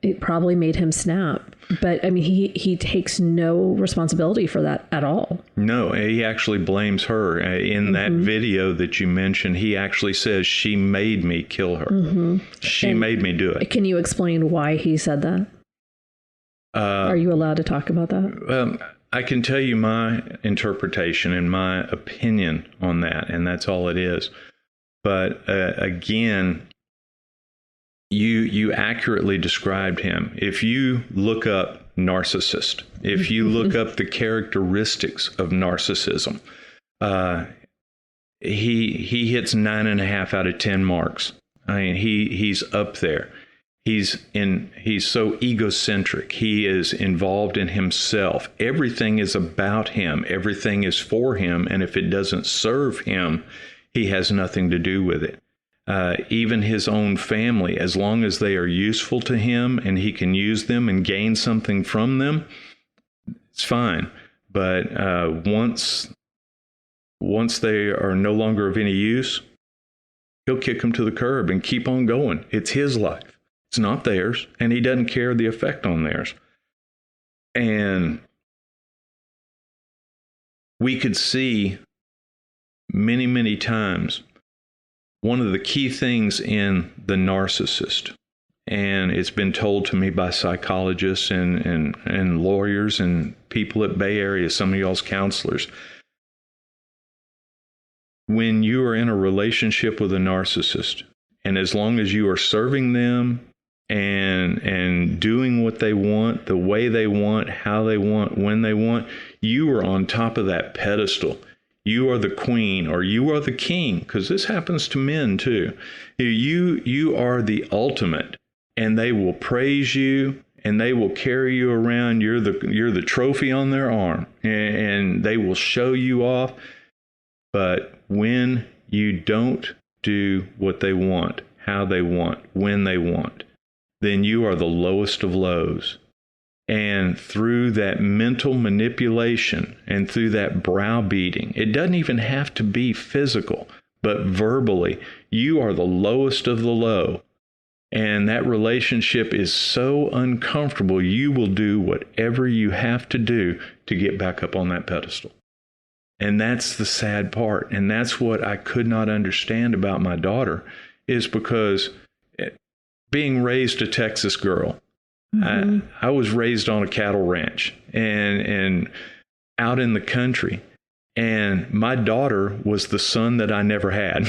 it probably made him snap. But I mean, he takes no responsibility for that at all. No,
he actually blames her. In that video that you mentioned, he actually says, she made me kill her. She made me do it.
Can you explain why he said that? Are you allowed to talk about that?
I can tell you my interpretation and my opinion on that, and that's all it is. But again, you accurately described him. If you look up narcissist, if you look up the characteristics of narcissism, he hits 9.5 out of 10 marks. I mean, he's up there. He's so egocentric. He is involved in himself. Everything is about him. Everything is for him. And if it doesn't serve him, he has nothing to do with it. Even his own family, as long as they are useful to him and he can use them and gain something from them, it's fine. But once they are no longer of any use, he'll kick them to the curb and keep on going. It's his life. It's not theirs, and he doesn't care the effect on theirs. And we could see many, many times one of the key things in the narcissist, and it's been told to me by psychologists and lawyers and people at Bay Area, some of y'all's counselors, when you are in a relationship with a narcissist, and as long as you are serving them and doing what they want, the way they want, how they want, when they want, you are on top of that pedestal. You are the queen, or you are the king, because this happens to men too. You are the ultimate, and they will praise you, and they will carry you around. You're the trophy on their arm, and they will show you off. But when you don't do what they want, how they want, when they want, then you are the lowest of lows. And through that mental manipulation and through that browbeating, it doesn't even have to be physical, but verbally, you are the lowest of the low. And that relationship is so uncomfortable, you will do whatever you have to do to get back up on that pedestal. And that's the sad part. And that's what I could not understand about my daughter, is because being raised a Texas girl, I was raised on a cattle ranch and out in the country. And my daughter was the son that I never had.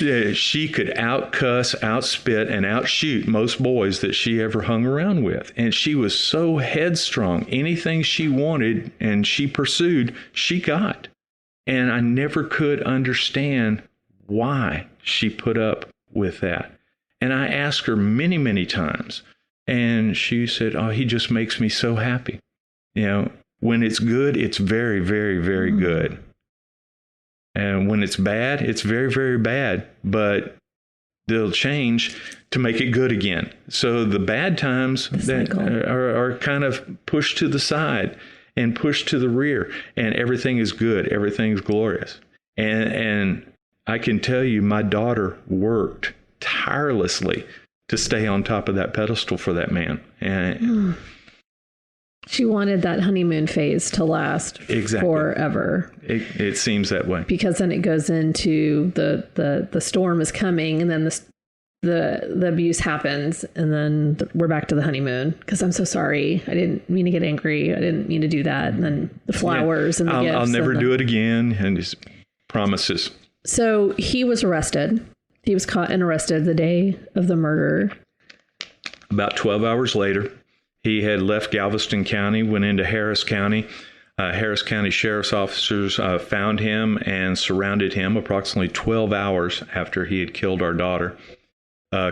Yeah, she could outcuss, outspit, and outshoot most boys that she ever hung around with. And she was so headstrong. Anything she wanted and she pursued, she got. And I never could understand why she put up with that. And I asked her many, many times. And she said, oh, he just makes me so happy. You know, when it's good, it's very, very, very good. And when it's bad, it's very, very bad. But they'll change to make it good again. So the bad times that are kind of pushed to the side and pushed to the rear. And everything is good. Everything's glorious. And I can tell you, my daughter worked tirelessly to stay on top of that pedestal for that man. And
she wanted that honeymoon phase to last forever.
It seems that way.
Because then it goes into the storm is coming, and then the abuse happens, and then we're back to the honeymoon. Because I'm so sorry. I didn't mean to get angry. I didn't mean to do that. And then the flowers and the gifts.
I'll never do it again. And just promises.
So he was arrested. He was caught and arrested the day of the murder.
About 12 hours later, he had left Galveston County, went into Harris County. Harris County Sheriff's officers found him and surrounded him approximately 12 hours after he had killed our daughter.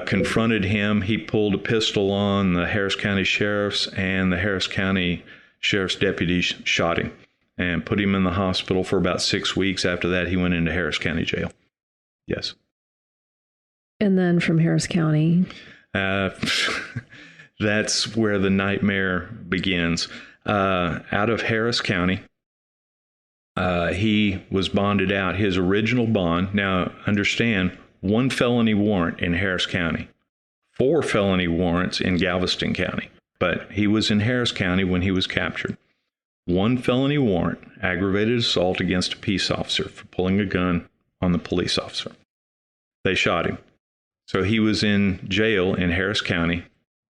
Confronted him. He pulled a pistol on the Harris County Sheriff's, and the Harris County Sheriff's deputies shot him and put him in the hospital for about 6 weeks. After that, he went into Harris County Jail. Yes.
And then from Harris County?
That's where the nightmare begins. Out of Harris County, he was bonded out. His original bond, now understand, 1 felony warrant in Harris County, 4 felony warrants in Galveston County. But he was in Harris County when he was captured. 1 felony warrant, aggravated assault against a peace officer for pulling a gun on the police officer. They shot him. So he was in jail in Harris County,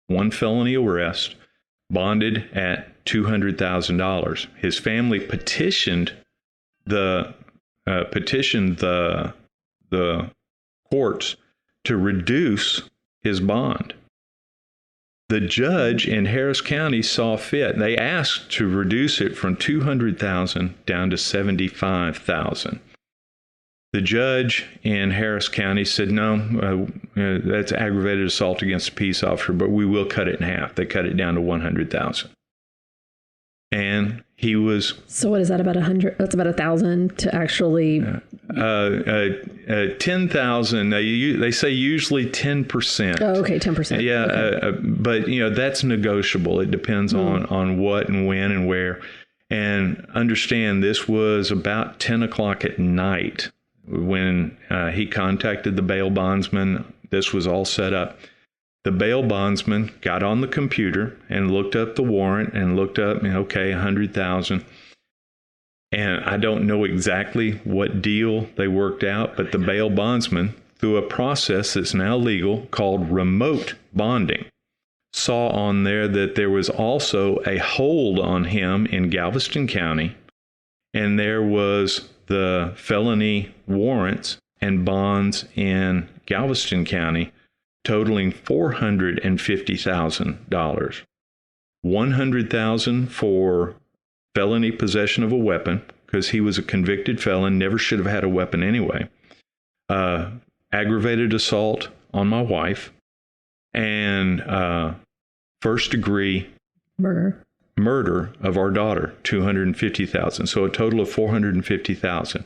1 felony arrest, bonded at $200,000. His family petitioned the courts to reduce his bond. The judge in Harris County saw fit. They asked to reduce it from $200,000 down to $75,000. The judge in Harris County said, no, that's aggravated assault against a peace officer, but we will cut it in half. They cut it down to $100,000. And he was...
So what is that, about 100? That's about 1,000 to actually...
10,000. They say usually 10%.
Oh, okay, 10%.
Yeah,
okay.
But that's negotiable. It depends on what and when and where. And understand, this was about 10 o'clock at night when he contacted the bail bondsman. This was all set up. The bail bondsman got on the computer and looked up the warrant and looked up, okay, 100,000. And I don't know exactly what deal they worked out, but the bail bondsman, through a process that's now legal called remote bonding, saw on there that there was also a hold on him in Galveston County, and there was the felony warrants and bonds in Galveston County totaling $450,000. $100,000 for felony possession of a weapon, because he was a convicted felon, never should have had a weapon anyway. Aggravated assault on my wife, and first degree murder of our daughter, $250,000. So a total of $450,000.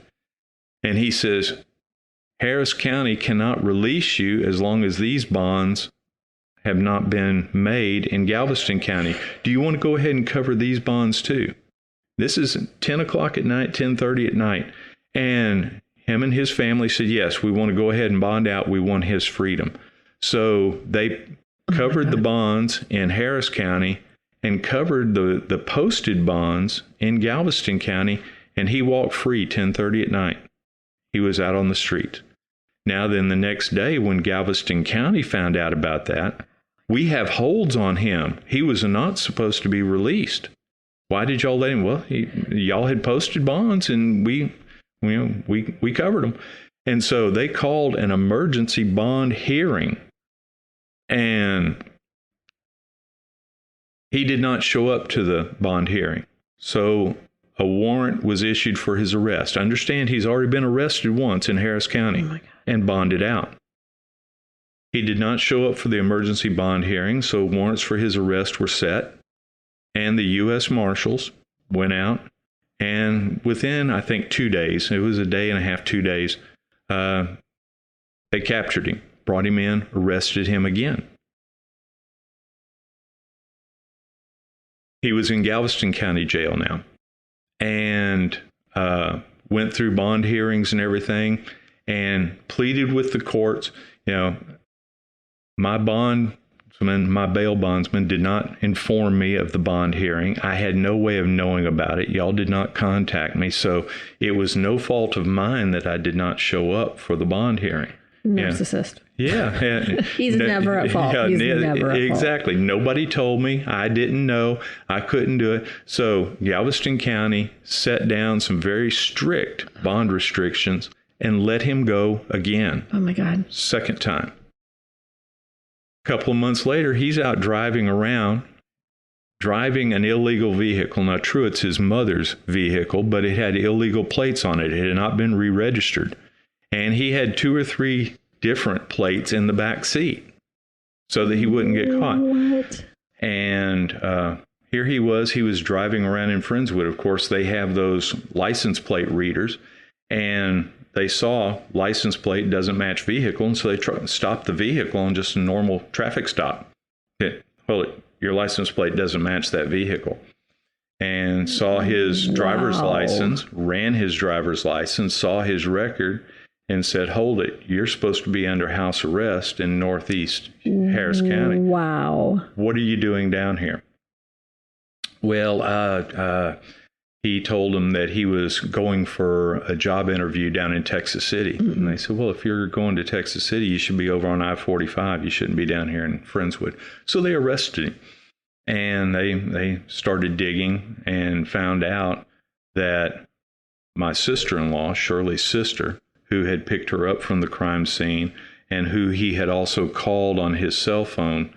And he says, Harris County cannot release you as long as these bonds have not been made in Galveston County. Do you want to go ahead and cover these bonds too? This is 10 o'clock at night, 10:30 at night. And him and his family said, yes, we want to go ahead and bond out. We want his freedom. So they covered the bonds in Harris County and covered the posted bonds in Galveston County, and he walked free 10:30 at night. He was out on the street. Now then, the next day when Galveston County found out about that, we have holds on him. He was not supposed to be released. Why did y'all let him? Well, y'all had posted bonds, and we covered them. And so they called an emergency bond hearing, and he did not show up to the bond hearing. So a warrant was issued for his arrest. Understand, he's already been arrested once in Harris County and bonded out. He did not show up for the emergency bond hearing, so warrants for his arrest were set, and the U.S. Marshals went out, and within, I think, 2 days, it was a day and a half, 2 days, they captured him, brought him in, arrested him again. He was in Galveston County Jail now, and went through bond hearings and everything, and pleaded with the courts. My bail bondsman did not inform me of the bond hearing. I had no way of knowing about it. Y'all did not contact me, so it was no fault of mine that I did not show up for the bond hearing.
Narcissist.
Yeah.
He's never at fault. He's never at fault.
Exactly. Nobody told me. I didn't know. I couldn't do it. So Galveston County set down some very strict bond restrictions and let him go again.
Oh, my God.
Second time. A couple of months later, he's out driving around, driving an illegal vehicle. Now, true, it's his mother's vehicle, but it had illegal plates on it. It had not been re-registered. And he had 2 or 3 different plates in the back seat so that he wouldn't get caught.
What?
And here he was driving around in Friendswood. Of course, they have those license plate readers, and they saw license plate doesn't match vehicle, and so they stopped the vehicle on just a normal traffic stop. Well, your license plate doesn't match that vehicle. And saw his driver's license, ran his driver's license, saw his record, and said, hold it, you're supposed to be under house arrest in Northeast Harris County.
Wow.
What are you doing down here? Well, he told them that he was going for a job interview down in Texas City. And they said, well, if you're going to Texas City, you should be over on I-45. You shouldn't be down here in Friendswood. So they arrested him. And they started digging and found out that my sister-in-law, Shirley's sister, who had picked her up from the crime scene and who he had also called on his cell phone,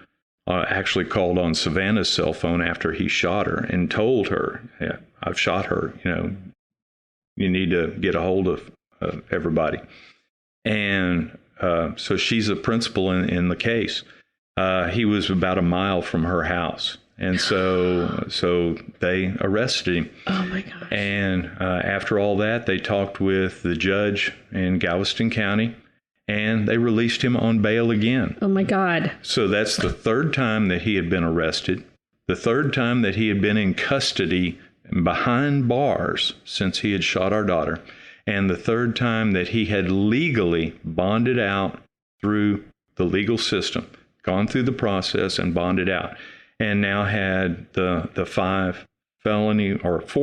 actually called on Savannah's cell phone after he shot her and told her, yeah, I've shot her, you need to get a hold of everybody. And so she's a principal in the case. He was about a mile from her house. And so they arrested him.
Oh, my gosh.
And after all that, they talked with the judge in Galveston County, and they released him on bail again.
Oh, my God.
So that's the third time that he had been arrested, the third time that he had been in custody behind bars since he had shot our daughter, and the third time that he had legally bonded out through the legal system, gone through the process and bonded out. And now had the 4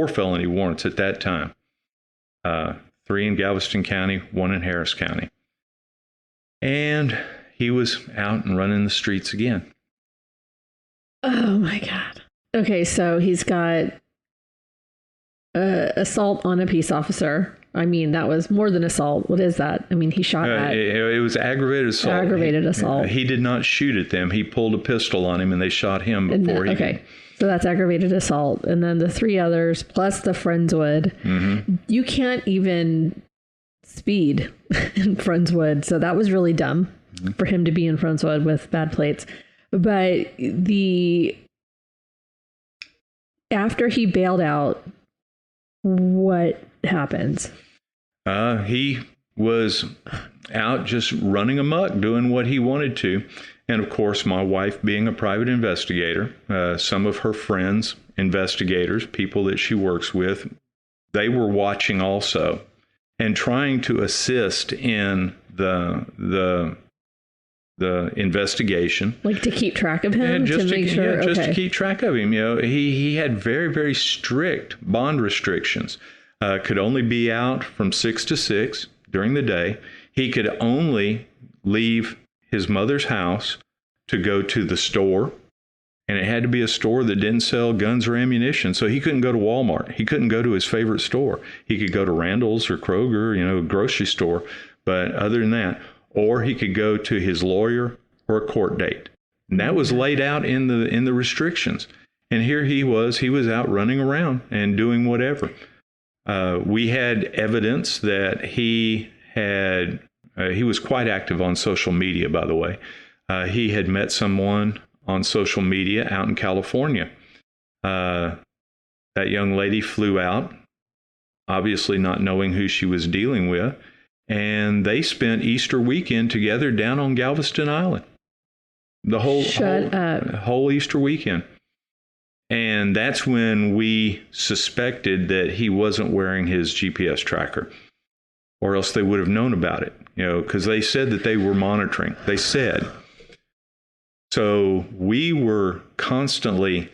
felony warrants at that time. 3 in Galveston County, 1 in Harris County. And he was out and running the streets again.
Oh, my God. Okay, so he's got assault on a peace officer. I mean, that was more than assault. What is that? I mean, he shot at...
It was aggravated assault.
Aggravated assault.
He did not shoot at them. He pulled a pistol on him, and they shot him before he...
Okay, so that's aggravated assault. And then the 3 others, plus the Friendswood. Mm-hmm. You can't even speed in Friendswood. So that was really dumb for him to be in Friendswood with bad plates. But after he bailed out, what happens?
He was out just running amok, doing what he wanted to. And of course, my wife being a private investigator, some of her friends, investigators, people that she works with, they were watching also and trying to assist in the investigation,
like to keep track of him,
just
to make sure.
Just to keep track of him. He had very, very strict bond restrictions. Could only be out from 6 to 6 during the day. He could only leave his mother's house to go to the store And it had to be a store that didn't sell guns or ammunition. So he couldn't go to Walmart. He couldn't go to his favorite store. He could go to Randall's or Kroger, a grocery store. But other than that, or he could go to his lawyer or a court date. And that was laid out in the restrictions. And here he was out running around and doing whatever. We had evidence that he was quite active on social media, by the way. He had met someone on social media out in California. That young lady flew out, obviously not knowing who she was dealing with, and they spent Easter weekend together down on Galveston Island. The whole Easter weekend. And that's when we suspected that he wasn't wearing his GPS tracker, or else they would have known about it, because they said that they were monitoring. They said. So we were constantly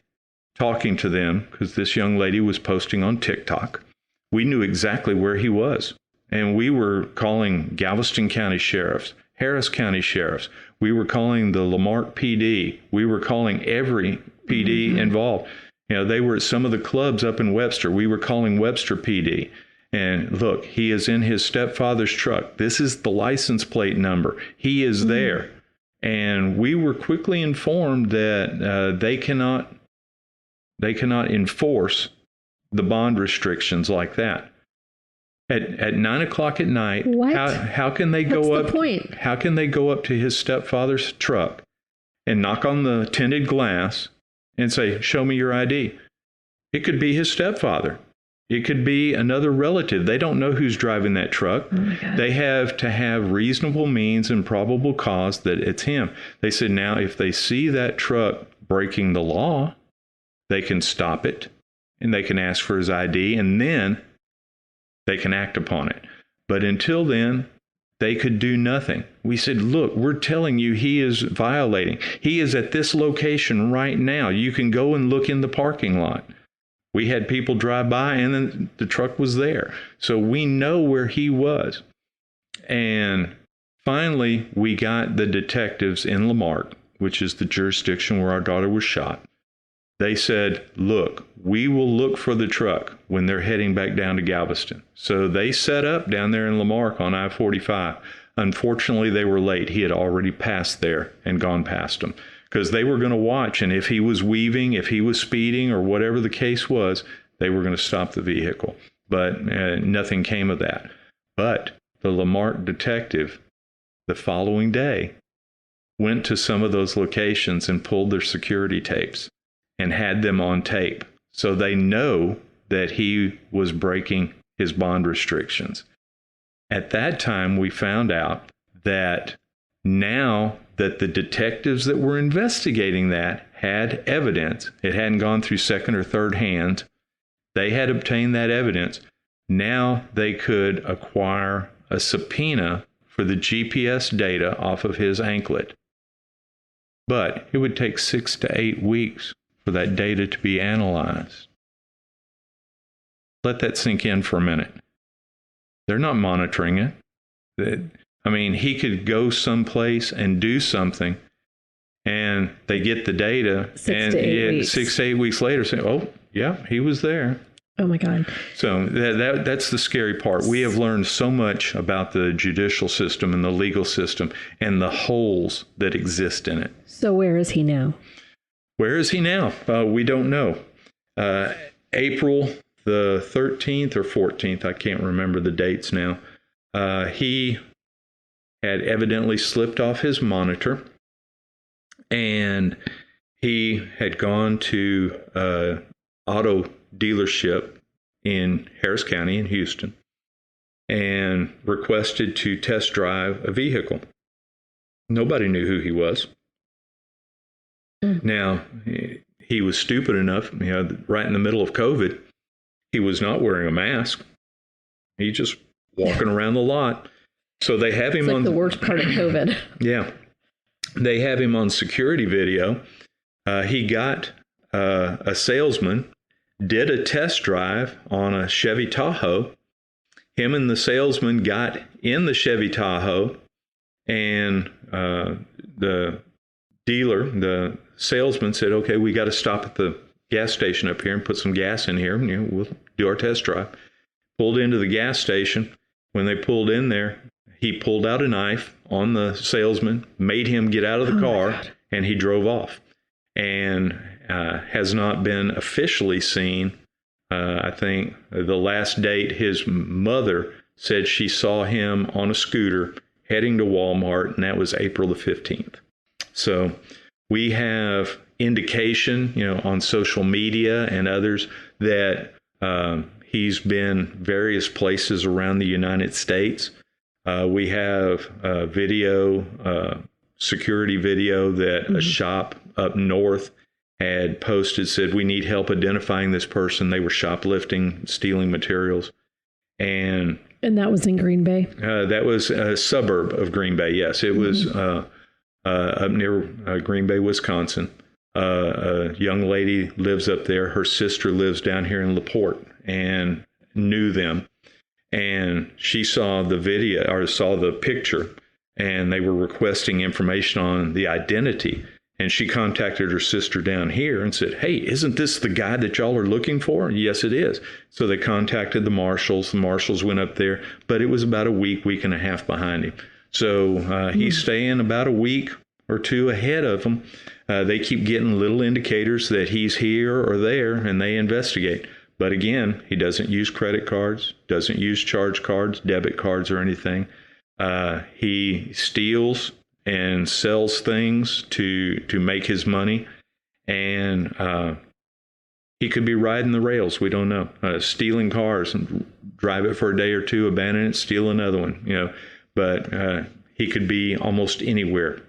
talking to them because this young lady was posting on TikTok. We knew exactly where he was. And we were calling Galveston County Sheriffs, Harris County Sheriffs. We were calling the Lamarck PD. We were calling every PD involved. They were at some of the clubs up in Webster. We were calling Webster PD. And look, he is in his stepfather's truck. This is the license plate number. He is there. And we were quickly informed that they cannot enforce the bond restrictions like that. At 9 o'clock at night,
what?
How can they go
What's
up?
The point?
How can they go up to his stepfather's truck and knock on the tinted glass and say, "Show me your ID"? It could be his stepfather. It could be another relative. They don't know who's driving that truck.
Oh,
they have to have reasonable means and probable cause that it's him. They said now if they see that truck breaking the law, they can stop it and they can ask for his ID and then they can act upon it. But until then, they could do nothing. We said, look, we're telling you he is violating. He is at this location right now. You can go and look in the parking lot. We had people drive by and then the truck was there. So we know where he was. And finally, we got the detectives in Lamarck, which is the jurisdiction where our daughter was shot. They said, look, we will look for the truck when they're heading back down to Galveston. So they set up down there in Lamarck on I-45. Unfortunately, they were late. He had already passed there and gone past them. Because they were going to watch, and if he was weaving, if he was speeding, or whatever the case was, they were going to stop the vehicle. But nothing came of that. But the Lamarck detective, the following day, went to some of those locations and pulled their security tapes and had them on tape. So they know that he was breaking his bond restrictions. At that time, we found out that now that the detectives that were investigating that had evidence, it hadn't gone through second or third hand, they had obtained that evidence. Now they could acquire a subpoena for the GPS data off of his anklet. But it would take 6 to 8 weeks for that data to be analyzed. Let that sink in for a minute. They're not monitoring it. He could go someplace and do something, and they get the data,
6 to 8 weeks.
6 to 8 weeks later, say, "Oh, yeah, he was there."
Oh my God!
So that's the scary part. We have learned so much about the judicial system and the legal system and the holes that exist in it.
So where is he now?
Where is he now? We don't know. April the 13th or 14th, I can't remember the dates now. He had evidently slipped off his monitor, and he had gone to an auto dealership in Harris County in Houston and requested to test drive a vehicle. Nobody knew who he was. Now, he was stupid enough, right in the middle of COVID, he was not wearing a mask. He just walking around the lot. So they have him on
the worst part of COVID.
Yeah. They have him on security video. He got a salesman, did a test drive on a Chevy Tahoe. Him and the salesman got in the Chevy Tahoe, and the dealer, the salesman said, okay, we got to stop at the gas station up here and put some gas in here. We'll do our test drive. Pulled into the gas station. When they pulled in there, he pulled out a knife on the salesman, made him get out of the car, and he drove off. And has not been officially seen. I think the last date, his mother said she saw him on a scooter heading to Walmart, and that was April the 15th. So we have indication, on social media and others that he's been various places around the United States. We have security video that a shop up north had posted, said, we need help identifying this person. They were shoplifting, stealing materials. And
that was in Green Bay?
That was a suburb of Green Bay, yes. It was up near Green Bay, Wisconsin. A young lady lives up there. Her sister lives down here in LaPorte and knew them. And she saw the video, or saw the picture, and they were requesting information on the identity. And she contacted her sister down here and said, hey, isn't this the guy that y'all are looking for? Yes, it is. So they contacted the marshals. The marshals went up there, but it was about a week and a half behind him. So he's staying about a week or two ahead of them. They keep getting little indicators that he's here or there, and they investigate. But again, he doesn't use credit cards, doesn't use charge cards, debit cards, or anything. He steals and sells things to make his money, and he could be riding the rails. We don't know. Stealing cars and drive it for a day or two, abandon it, steal another one. But he could be almost anywhere.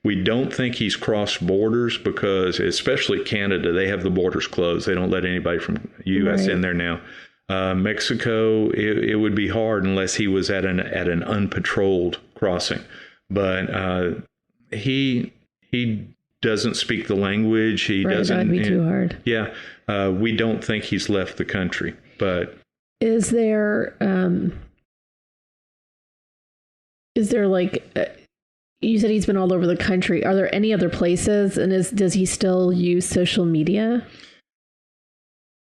We don't think he's crossed borders because, especially Canada, they have the borders closed. They don't let anybody from U.S. in there now. Mexico, it would be hard unless he was at an unpatrolled crossing. But he doesn't speak the language. He doesn't.
That'd be too hard.
Yeah, we don't think he's left the country. But
is there like? You said he's been all over the country. Are there any other places? And does he still use social media?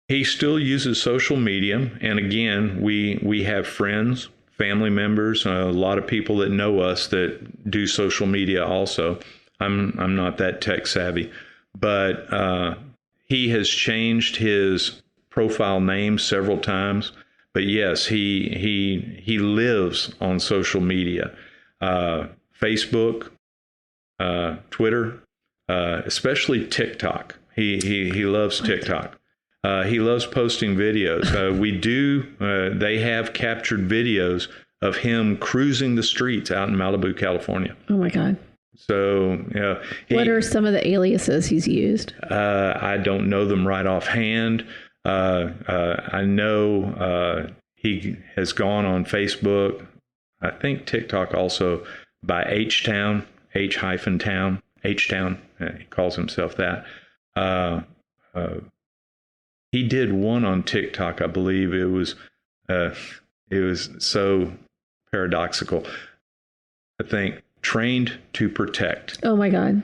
He still uses social media. And again, we have friends, family members, a lot of people that know us that do social media also. I'm not that tech savvy, but he has changed his profile name several times. But yes, he lives on social media. Facebook, Twitter, especially TikTok. He loves TikTok. He loves posting videos. They have captured videos of him cruising the streets out in Malibu, California.
Oh my God.
So,
what are some of the aliases he's used?
I don't know them right offhand. I know he has gone on Facebook. I think TikTok also, by H-Town, H-Town, H-Town, he calls himself that. He did one on TikTok, I believe. It was so paradoxical. I think, trained to protect.
Oh my God.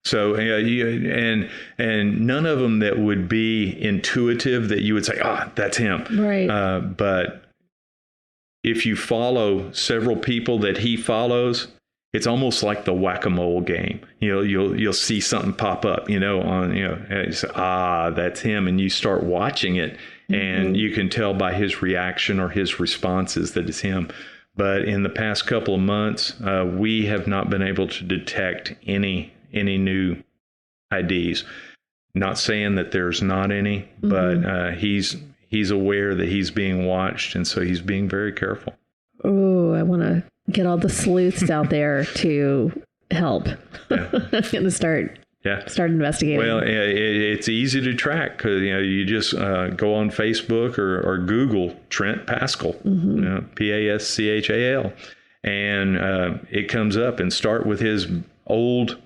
So, and none of them that would be intuitive that you would say, that's him.
Right.
But if you follow several people that he follows, it's almost like the whack-a-mole game. You'll see something pop up, and say, that's him. And you start watching it, and you can tell by his reaction or his responses that it's him. But in the past couple of months, we have not been able to detect any new IDs. Not saying that there's not any, but he's aware that he's being watched, and so he's being very careful.
Oh, I want to get all the sleuths out there to help. Yeah. I'm going to start investigating. Well,
it's easy to track because you just go on Facebook or Google Trent Paschal, Paschal, and it comes up, and start with his old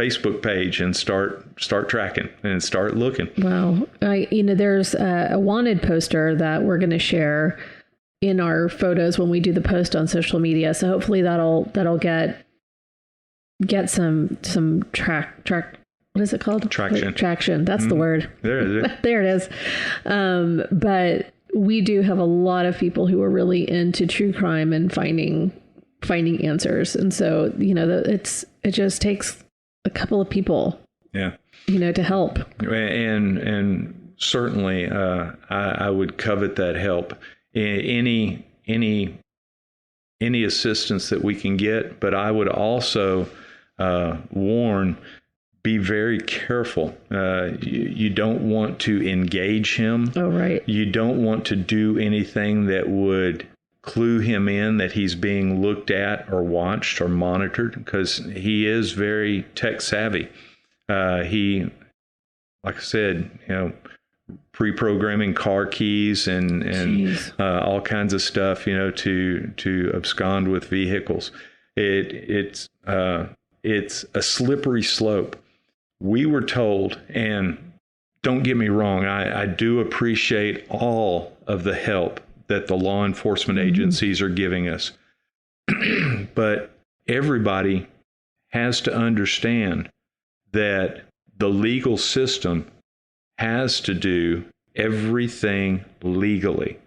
Facebook page and start tracking and start looking.
Wow. There's a wanted poster that we're going to share in our photos when we do the post on social media. So hopefully that'll get get some track. What is it called?
Traction.
Traction. That's the word.
There it is.
There it is. But we do have a lot of people who are really into true crime and finding answers. And so, it just takes a couple of people, to help.
And certainly, I would covet that help. Any assistance that we can get, but I would also warn, be very careful. You don't want to engage him.
Oh, right.
You don't want to do anything that would clue him in that he's being looked at or watched or monitored, because he is very tech savvy. He, like I said, pre-programming car keys and all kinds of stuff, to abscond with vehicles. It's a slippery slope. We were told, and don't get me wrong, I do appreciate all of the help that the law enforcement agencies are giving us. But everybody has to understand that the legal system has to do everything legally.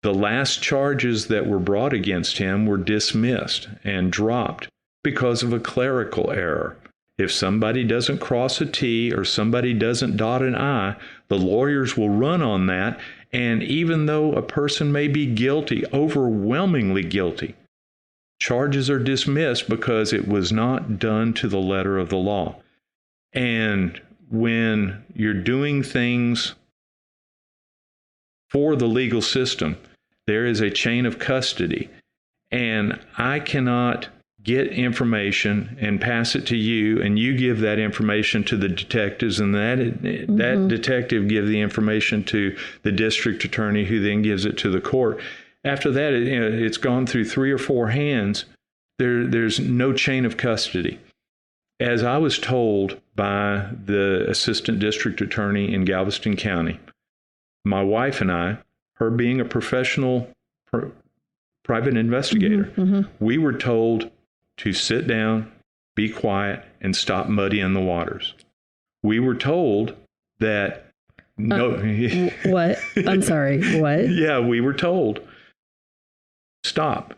The last charges that were brought against him were dismissed and dropped because of a clerical error. If somebody doesn't cross a T or somebody doesn't dot an I, the lawyers will run on that. And even though a person may be guilty, overwhelmingly guilty, charges are dismissed because it was not done to the letter of the law. And when you're doing things for the legal system, there is a chain of custody. And I cannot get information and pass it to you, and you give that information to the detectives, and that detective give the information to the district attorney, who then gives it to the court. After that, it's gone through 3 or 4 hands. There's no chain of custody. As I was told by the assistant district attorney in Galveston County, my wife and I, her being a professional private investigator, we were told to sit down, be quiet, and stop muddying the waters. We were told that
what? I'm sorry, what?
Yeah, we were told, stop.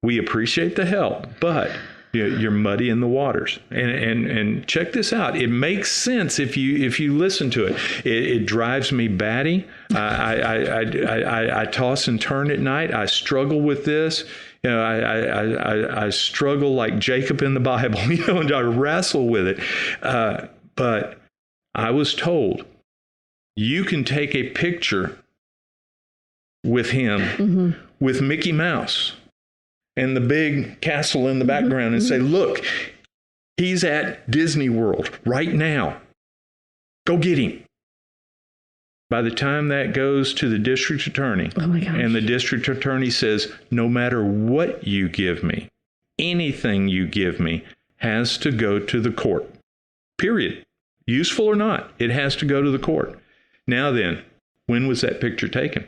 We appreciate the help, but you're muddying the waters. And check this out. It makes sense if you listen to it. It drives me batty. I toss and turn at night. I struggle with this. I struggle like Jacob in the Bible, and I wrestle with it. But I was told, you can take a picture with him, with Mickey Mouse and the big castle in the background, and say, look, he's at Disney World right now. Go get him. By the time that goes to the district attorney, and the district attorney says, no matter what you give me, anything you give me has to go to the court. Period. Useful or not, it has to go to the court. Now then, when was that picture taken?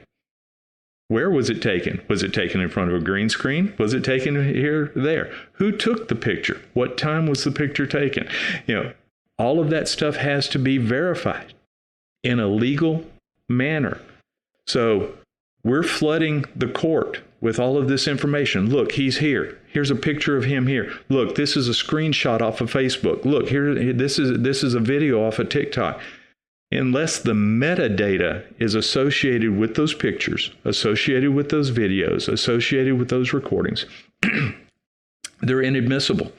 Where was it taken? Was it taken in front of a green screen? Was it taken here, there? Who took the picture? What time was the picture taken? All of that stuff has to be verified in a legal manner. So we're flooding the court with all of this information. Look, he's here. Here's a picture of him here. Look, this is a screenshot off of Facebook. Look, here, this is a video off of TikTok. Unless the metadata is associated with those pictures, associated with those videos, associated with those recordings, they're inadmissible.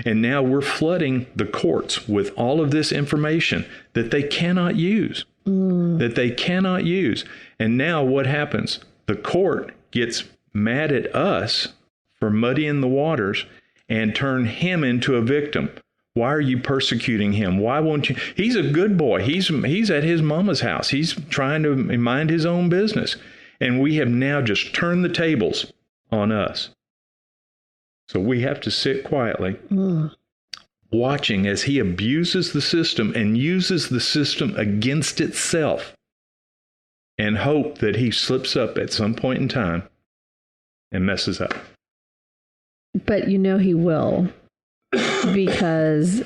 And now we're flooding the courts with all of this information that they cannot use, that they cannot use. And now what happens? The court gets mad at us for muddying the waters and turn him into a victim. Why are you persecuting him? Why won't you? He's a good boy. He's at his mama's house. He's trying to mind his own business. And we have now just turned the tables on us. So we have to sit quietly, watching as he abuses the system and uses the system against itself, and hope that he slips up at some point in time and messes up.
But he will. because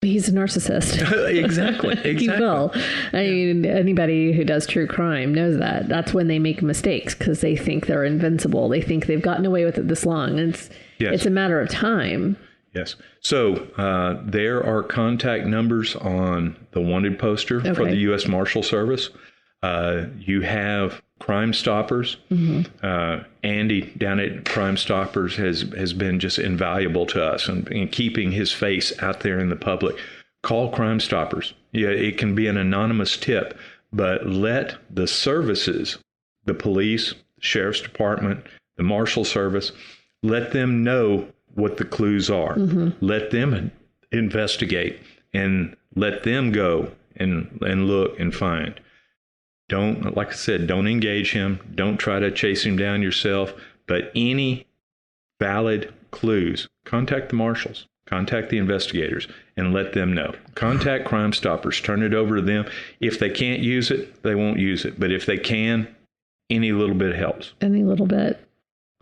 he's a narcissist.
Exactly.
He will. I mean, anybody who does true crime knows that. That's when they make mistakes, because they think they're invincible. They think they've gotten away with it this long. And it's a matter of time.
Yes. So there are contact numbers on the wanted poster for the US Marshals Service. You have Crime Stoppers. Andy down at Crime Stoppers has been just invaluable to us in keeping his face out there in the public. Call Crime Stoppers. Yeah, it can be an anonymous tip, but let the services, the police, sheriff's department, the Marshal Service, let them know what the clues are. Let them investigate and let them go and look and find. Don't, like I said, don't engage him. Don't try to chase him down yourself. But any valid clues, contact the marshals, contact the investigators, and let them know. Contact Crime Stoppers. Turn it over to them. If they can't use it, they won't use it. But if they can, any little bit helps.
Any little bit.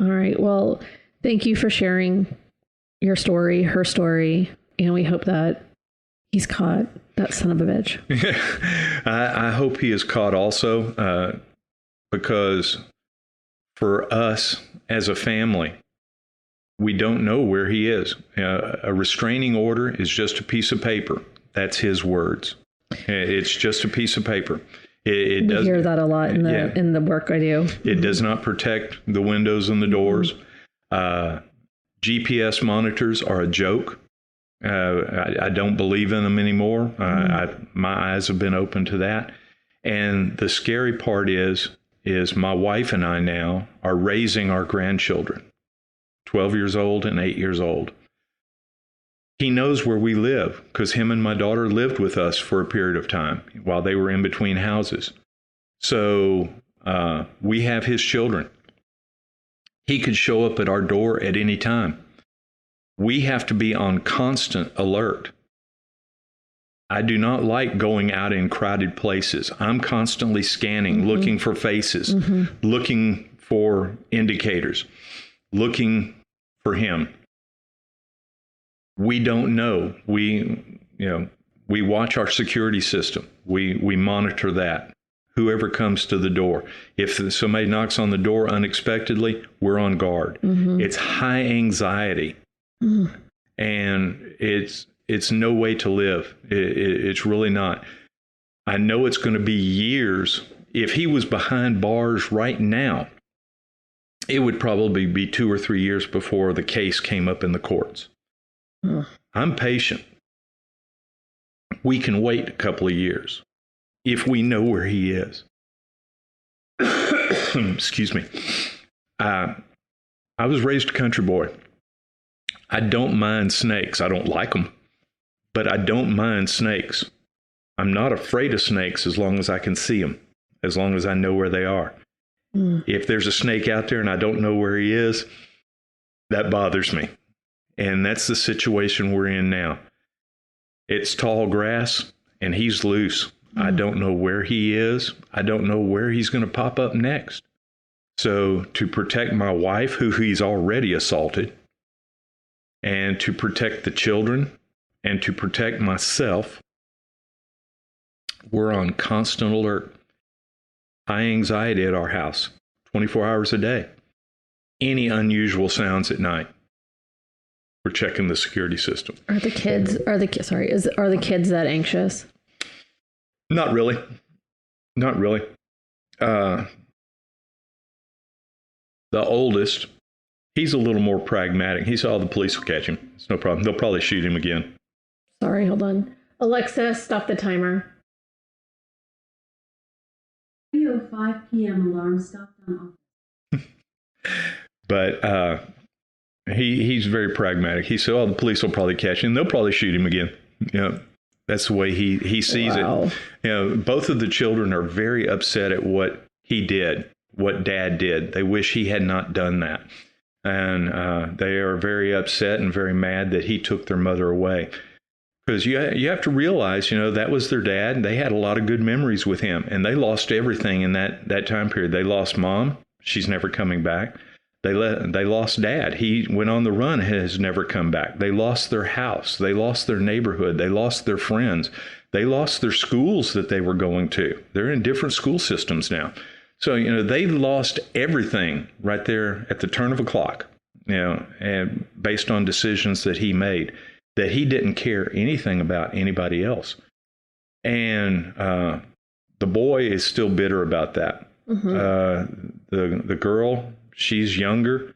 All right. Well, thank you for sharing your story, her story, and we hope that he's caught, that son of a bitch.
I hope he is caught also, because for us as a family, we don't know where he is. A restraining order is just a piece of paper. That's his words. It's just a piece of paper. We
hear that a lot in the work I do.
It does not protect the windows and the doors. GPS monitors are a joke. I don't believe in them anymore. My eyes have been open to that. And the scary part is my wife and I now are raising our grandchildren, 12 years old and 8 years old. He knows where we live because him and my daughter lived with us for a period of time while they were in between houses. So we have his children. He could show up at our door at any time. We have to be on constant alert. I do not like going out in crowded places. I'm constantly scanning, looking for faces, looking for indicators, looking for him. We don't know. We watch our security system. We monitor that. Whoever comes to the door. If somebody knocks on the door unexpectedly, we're on guard. It's high anxiety. And it's no way to live. It's really not. I know it's going to be years. If he was behind bars right now, it would probably be 2 or 3 years before the case came up in the courts. I'm patient. We can wait a couple of years if we know where he is. Excuse me. I was raised a country boy. I don't mind snakes. I don't like them, but I don't mind snakes. I'm not afraid of snakes as long as I can see them, as long as I know where they are. If there's a snake out there and I don't know where he is, that bothers me. And that's the situation we're in now. It's tall grass and he's loose. I don't know where he is. I don't know where he's going to pop up next. So to protect my wife, who he's already assaulted, and to protect the children, and to protect myself, we're on constant alert. High anxiety at our house, 24 hours a day. Any unusual sounds at night, we're checking the security system.
Are the kids that anxious?
Not really. Not really. The oldest, he's a little more pragmatic. He saw the police will catch him. It's no problem. They'll probably shoot him again.
Sorry, hold on. Alexa, stop the timer.
3:05 p.m. alarm stopped on office.
But he's very pragmatic. He said, the police will probably catch him. They'll probably shoot him again. That's the way he sees it. Both of the children are very upset at what he did, what Dad did. They wish he had not done that. And they are very upset and very mad that he took their mother away. Because you have to realize, that was their dad. They had a lot of good memories with him. And they lost everything in that time period. They lost Mom. She's never coming back. They lost dad. He went on the run, has never come back. They lost their house. They lost their neighborhood. They lost their friends. They lost their schools that they were going to. They're in different school systems now. So, they lost everything right there at the turn of a clock, and based on decisions that he made, that he didn't care anything about anybody else. And the boy is still bitter about that. The girl, she's younger.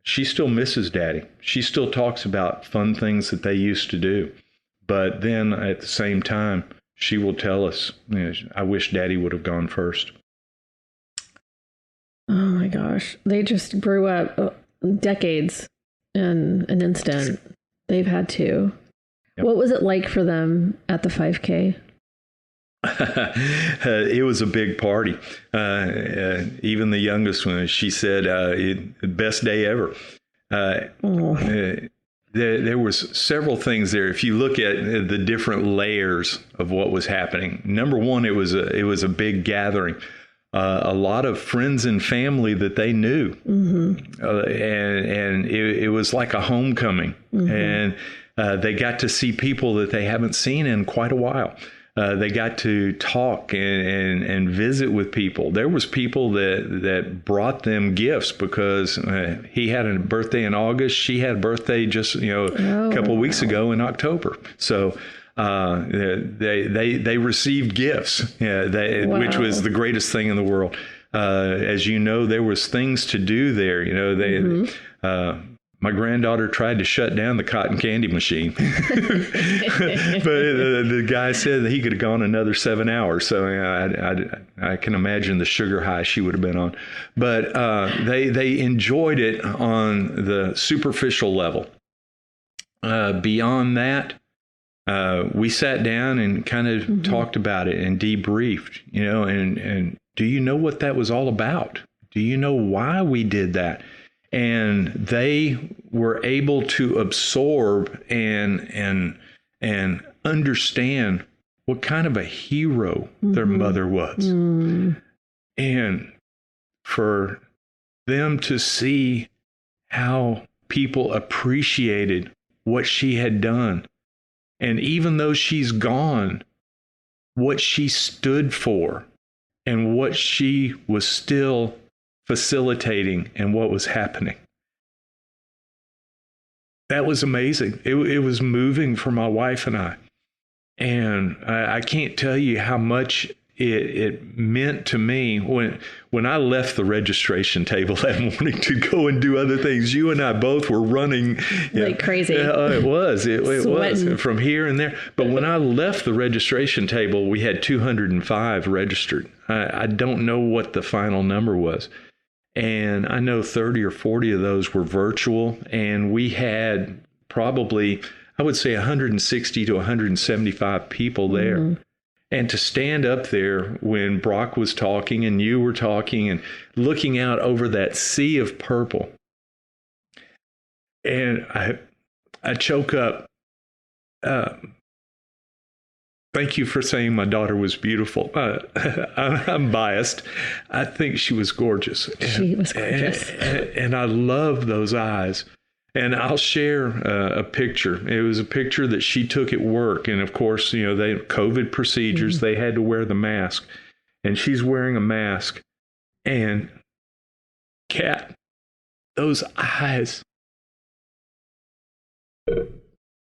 She still misses daddy. She still talks about fun things that they used to do. But then at the same time, she will tell us, I wish daddy would have gone first.
Oh my gosh. They just grew up decades in an instant. They've had to. Yep. What was it like for them at the 5K?
It was a big party. Even the youngest one, she said, best day ever. There was several things there. If you look at the different layers of what was happening, number one, it was a big gathering. A lot of friends and family that they knew, and it was like a homecoming. And they got to see people that they haven't seen in quite a while. They got to talk and visit with people. There was people that brought them gifts because he had a birthday in August. She had a birthday just a couple of weeks ago in October. So they received gifts, which was the greatest thing in the world. As you know, there was things to do there. My granddaughter tried to shut down the cotton candy machine, but the guy said that he could have gone another 7 hours. So I can imagine the sugar high she would have been on. But they enjoyed it on the superficial level. Beyond that, we sat down and kind of talked about it and debriefed, and do you know what that was all about? Do you know why we did that? And they were able to absorb and understand what kind of a hero their mother was. And for them to see how people appreciated what she had done. And even though she's gone, what she stood for and what she was still facilitating and what was happening. That was amazing. It was moving for my wife and I. And I can't tell you how much it meant to me when I left the registration table that morning to go and do other things. You and I both were running
like crazy.
It was from here and there. But when I left the registration table, we had 205 registered. I don't know what the final number was. And I know 30 or 40 of those were virtual. And we had probably, I would say, 160 to 175 people there. And to stand up there when Brock was talking and you were talking and looking out over that sea of purple. And I choke up. Thank you for saying my daughter was beautiful. I'm biased. I think she was gorgeous.
She was gorgeous.
And I love those eyes. And I'll share a picture. It was a picture that she took at work. And of course, they COVID procedures, they had to wear the mask. And she's wearing a mask. And Kat, those eyes,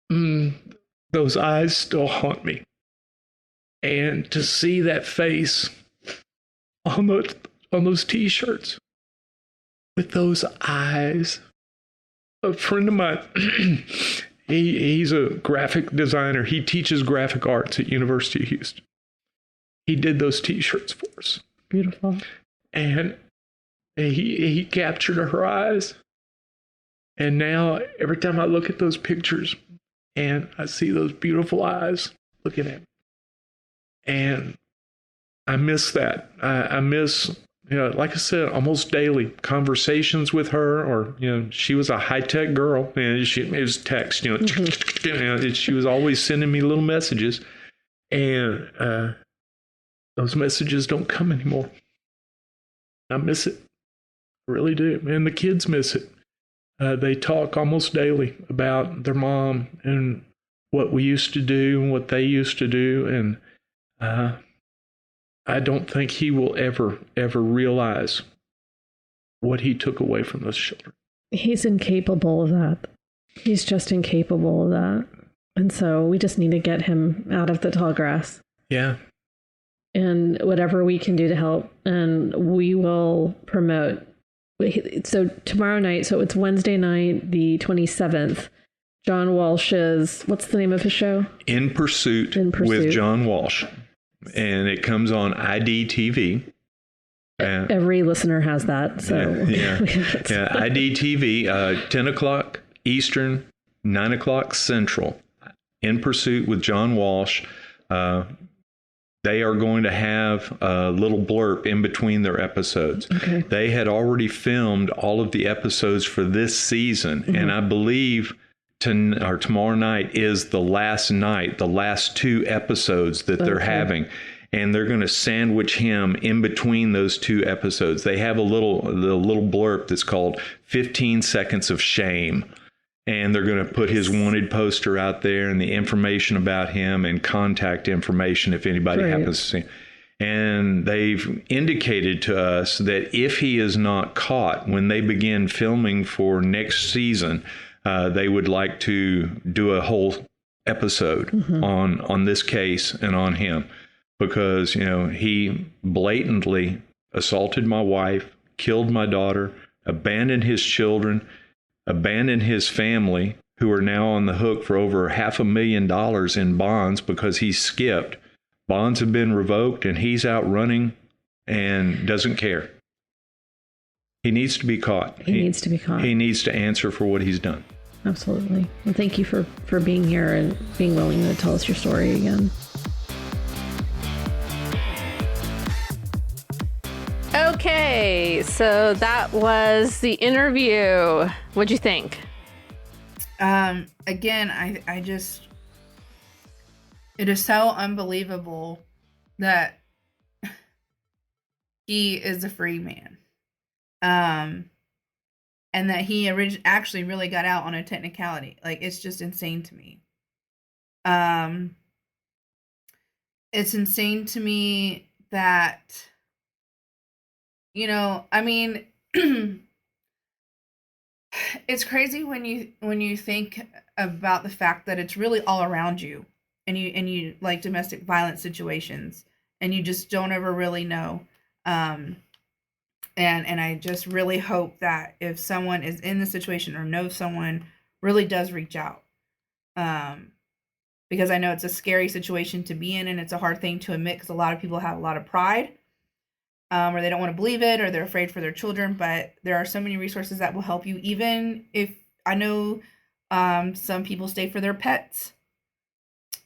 those eyes still haunt me. And to see that face on those T-shirts with those eyes. A friend of mine, he's a graphic designer. He teaches graphic arts at University of Houston. He did those T-shirts for us.
Beautiful.
And he captured her eyes. And now every time I look at those pictures and I see those beautiful eyes looking at me, and I miss that. I miss, like I said, almost daily conversations with her, or, she was a high-tech girl, and it was text, she was always sending me little messages, and those messages don't come anymore. I miss it. I really do. And the kids miss it. They talk almost daily about their mom and what we used to do and what they used to do. And I don't think he will ever realize what he took away from those children.
He's incapable of that. He's just incapable of that. And so we just need to get him out of the tall grass.
Yeah.
And whatever we can do to help. And we will promote. So tomorrow night, so it's Wednesday night, the 27th, John Walsh's, what's the name of his show?
In Pursuit with John Walsh. And it comes on IDTV.
Every listener has that. So
yeah. IDTV, 10 o'clock Eastern, 9 o'clock Central. In Pursuit with John Walsh. They are going to have a little blurb in between their episodes.
Okay.
They had already filmed all of the episodes for this season. Mm-hmm. And I believe tomorrow night is the last night, the last 2 episodes that they're having. And they're going to sandwich him in between those 2 episodes. They have the little blurb that's called 15 Seconds of Shame. And they're going to put his wanted poster out there and the information about him and contact information if anybody happens to see him. And they've indicated to us that if he is not caught when they begin filming for next season, they would like to do a whole episode on this case and on him. Because, he blatantly assaulted my wife, killed my daughter, abandoned his children, abandoned his family, who are now on the hook for over $500,000 in bonds because he skipped. Bonds have been revoked and he's out running and doesn't care. He needs to be caught.
He needs to be caught.
He needs to answer for what he's done.
Absolutely. Well, thank you for being here and being willing to tell us your story again.
Okay, so that was the interview. What'd you think?
Again, I just, it is so unbelievable that he is a free man. And that he actually really got out on a technicality. Like, it's just insane to me. It's insane to me that, I mean, it's crazy when you think about the fact that it's really all around you, and you like domestic violence situations, and you just don't ever really know. And I just really hope that if someone is in the situation or knows someone, really does reach out. Because I know it's a scary situation to be in, and it's a hard thing to admit because a lot of people have a lot of pride. Or they don't want to believe it, or they're afraid for their children. But there are so many resources that will help you. Even if I know some people stay for their pets.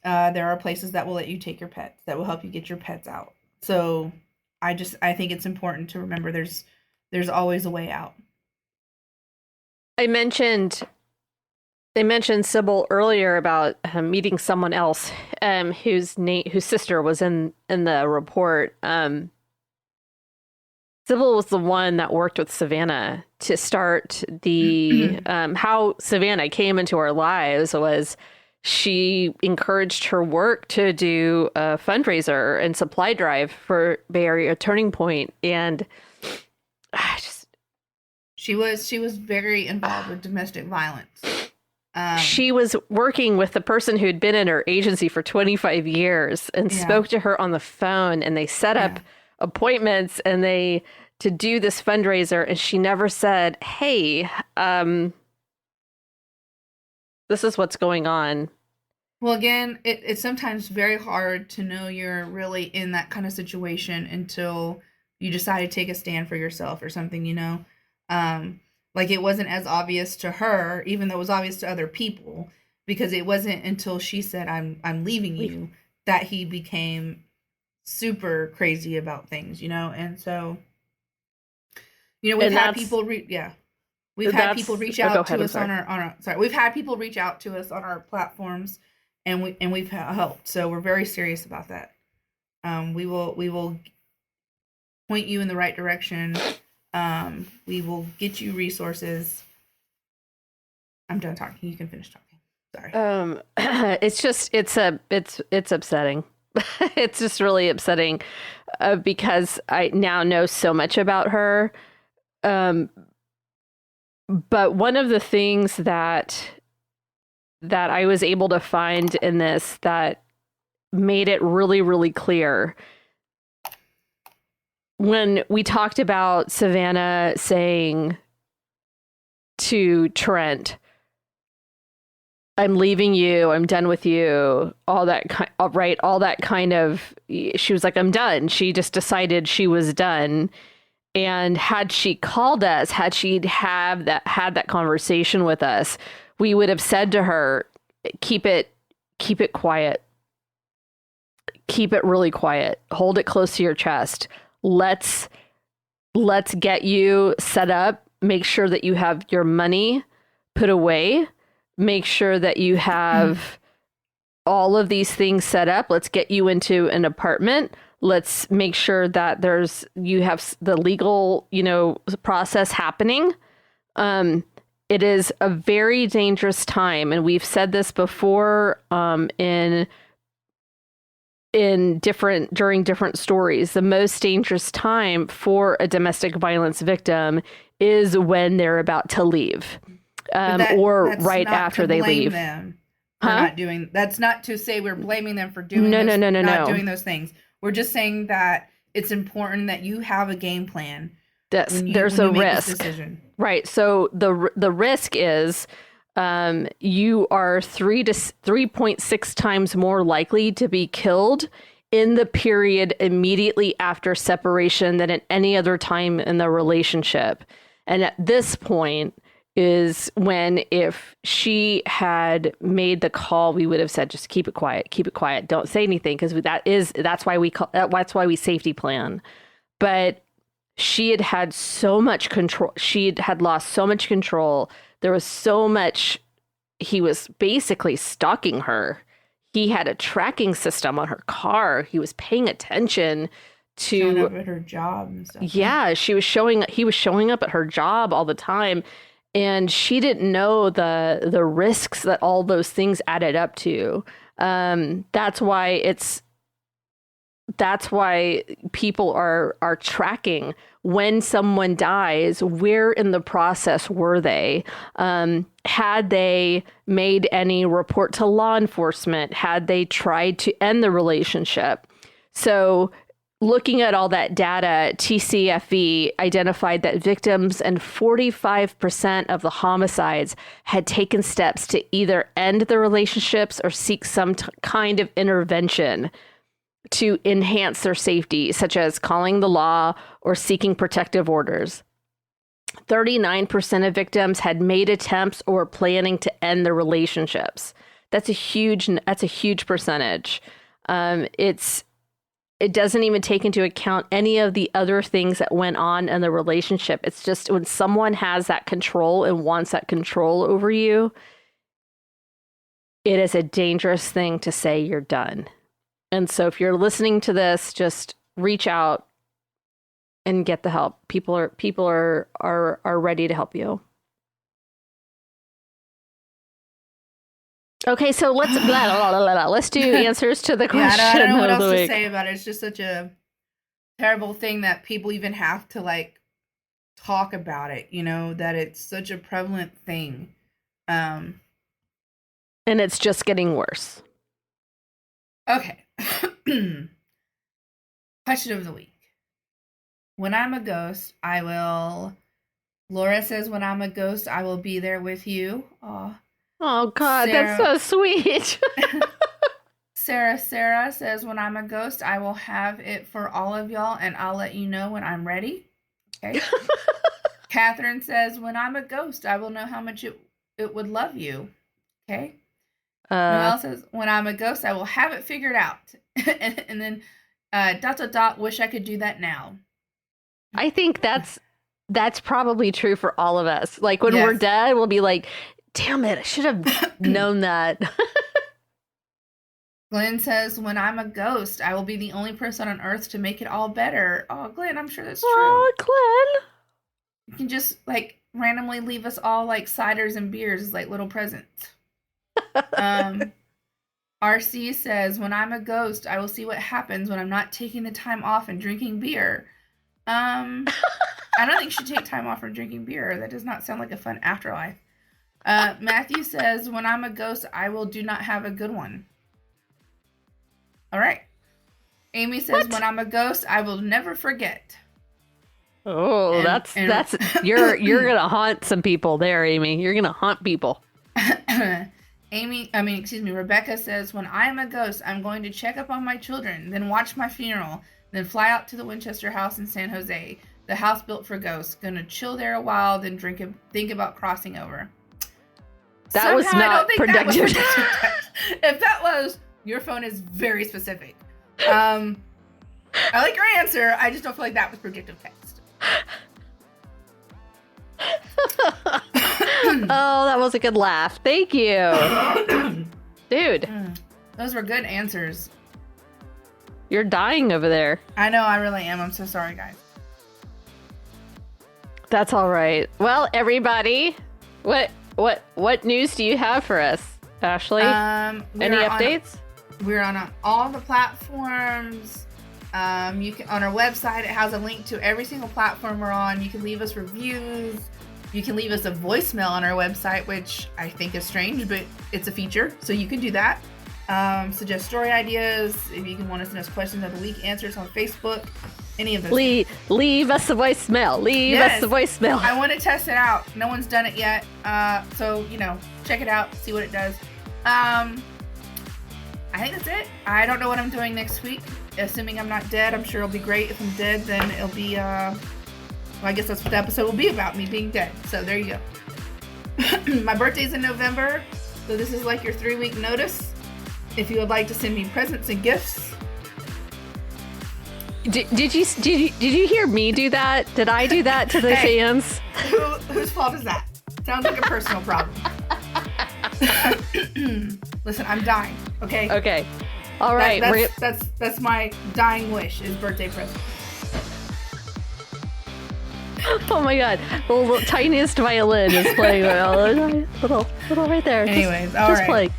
There are places that will let you take your pets, that will help you get your pets out. So I think it's important to remember there's always a way out.
They mentioned Sybil earlier about meeting someone else whose sister was in the report. Sybil was the one that worked with Savannah to start the how Savannah came into our lives was she encouraged her work to do a fundraiser and supply drive for Bay Area Turning Point, and
she was very involved with domestic violence.
She was working with the person who'd been in her agency for 25 years and spoke to her on the phone, and they set up appointments and to do this fundraiser, and she never said, hey, this is what's going on.
Well, again, it's sometimes very hard to know you're really in that kind of situation until you decide to take a stand for yourself or something, like it wasn't as obvious to her, even though it was obvious to other people, because it wasn't until she said, I'm leaving you, that he became super crazy about things, and so, we've had people reach out to us on our we've had people reach out to us on our platforms, and we've helped. So we're very serious about that. We will point you in the right direction. We will get you resources. I'm done talking. You can finish talking. Sorry.
It's upsetting. It's just really upsetting because I now know so much about her. But one of the things that I was able to find in this that made it really, really clear when we talked about Savannah saying to Trent, I'm leaving you, I'm done with you, all that kind of, she was like, I'm done. She just decided she was done. And had she called us, had she had that conversation with us, we would have said to her, keep it quiet. Keep it really quiet. Hold it close to your chest. Let's get you set up. Make sure that you have your money put away. Make sure that you have all of these things set up. Let's get you into an apartment. Let's make sure that you have the legal, process happening. It is a very dangerous time, and we've said this before during different stories. The most dangerous time for a domestic violence victim is when they're about to leave, or right after they leave.
Them for not doing. That's not to say we're blaming them for doing not doing those things. We're just saying that it's important that you have a game plan.
There's a risk, right? So the risk is you are 3 to 3.6 times more likely to be killed in the period immediately after separation than at any other time in the relationship. And at this point is when, if she had made the call, we would have said, just keep it quiet, don't say anything, because that's why we safety plan. But she had so much control. She had lost so much control. There was so much. He was basically stalking her. He had a tracking system on her car. He was paying attention to
showing up at her job and stuff.
Yeah, he was showing up at her job all the time. And she didn't know the risks that all those things added up to. That's why people are tracking when someone dies. Where in the process were they? Had they made any report to law enforcement? Had they tried to end the relationship? So looking at all that data, TCFE identified that victims and 45% of the homicides had taken steps to either end the relationships or seek some kind of intervention to enhance their safety, such as calling the law or seeking protective orders. 39% of victims had made attempts or were planning to end their relationships. That's a huge percentage. It doesn't even take into account any of the other things that went on in the relationship. It's just when someone has that control and wants that control over you, it is a dangerous thing to say you're done. And so if you're listening to this, just reach out and get the help. People are ready to help you. Okay, so let's do answers to the question.
I don't know what else to say about it. It's just such a terrible thing that people even have to talk about it, that it's such a prevalent thing.
And it's just getting worse.
Okay. Question of the week. When I'm a ghost, Laura says, when I'm a ghost, I will be there with you.
Oh, God, that's so sweet.
Sarah says, when I'm a ghost, I will have it for all of y'all, and I'll let you know when I'm ready. Okay. Catherine says, when I'm a ghost, I will know how much it would love you. Okay. Noelle says, when I'm a ghost, I will have it figured out. and then wish I could do that now.
I think that's probably true for all of us. Like when we're dead, we'll be like, damn it, I should have known that.
Glenn says, when I'm a ghost, I will be the only person on earth to make it all better. Oh, Glenn, I'm sure that's true.
Oh, Glenn.
You can just like randomly leave us all like ciders and beers as like little presents. RC says, when I'm a ghost, I will see what happens when I'm not taking the time off and drinking beer. I don't think you should take time off from drinking beer. That does not sound like a fun afterlife. Matthew says, when I'm a ghost, I will do not have a good one. All right. Amy says, when I'm a ghost, I will never forget.
Oh, that's you're gonna haunt some people there, Amy. You're gonna haunt people.
Rebecca says, when I am a ghost, I'm going to check up on my children, then watch my funeral, then fly out to the Winchester house in San Jose, the house built for ghosts. Gonna chill there a while, then think about crossing over.
That was not productive.
If that was, your phone is very specific. I like your answer. I just don't feel like that was predictive text.
Oh, that was a good laugh. Thank you. Dude.
Those were good answers.
You're dying over there.
I know, I really am. I'm so sorry, guys.
That's all right. Well, everybody, what news do you have for us, Ashley? Any updates?
We're on all the platforms. You can, on our website, it has a link to every single platform we're on. You can leave us reviews. You can leave us a voicemail on our website, which I think is strange, but it's a feature, so you can do that. Suggest story ideas. If you can want to send us questions of the week, answers on Facebook, any of those.
Leave us a voicemail. Leave us a voicemail.
I want to test it out. No one's done it yet, so check it out, see what it does. I think that's it. I don't know what I'm doing next week. Assuming I'm not dead, I'm sure it'll be great. If I'm dead, then it'll be, well, I guess that's what the episode will be about, me being dead. So there you go. My birthday's in November, so this is like your 3-week notice. If you would like to send me presents and gifts.
Did you hear me do that? Did I do that to the fans?
Whose fault is that? Sounds like a personal problem. Listen, I'm dying. Okay.
Okay. All right.
That's my dying wish is birthday present.
Oh my God! The little tiniest violin is playing. Little right there.
Anyways,
just playing.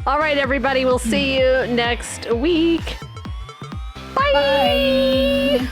All right, everybody. We'll see you next week. Bye.
Bye.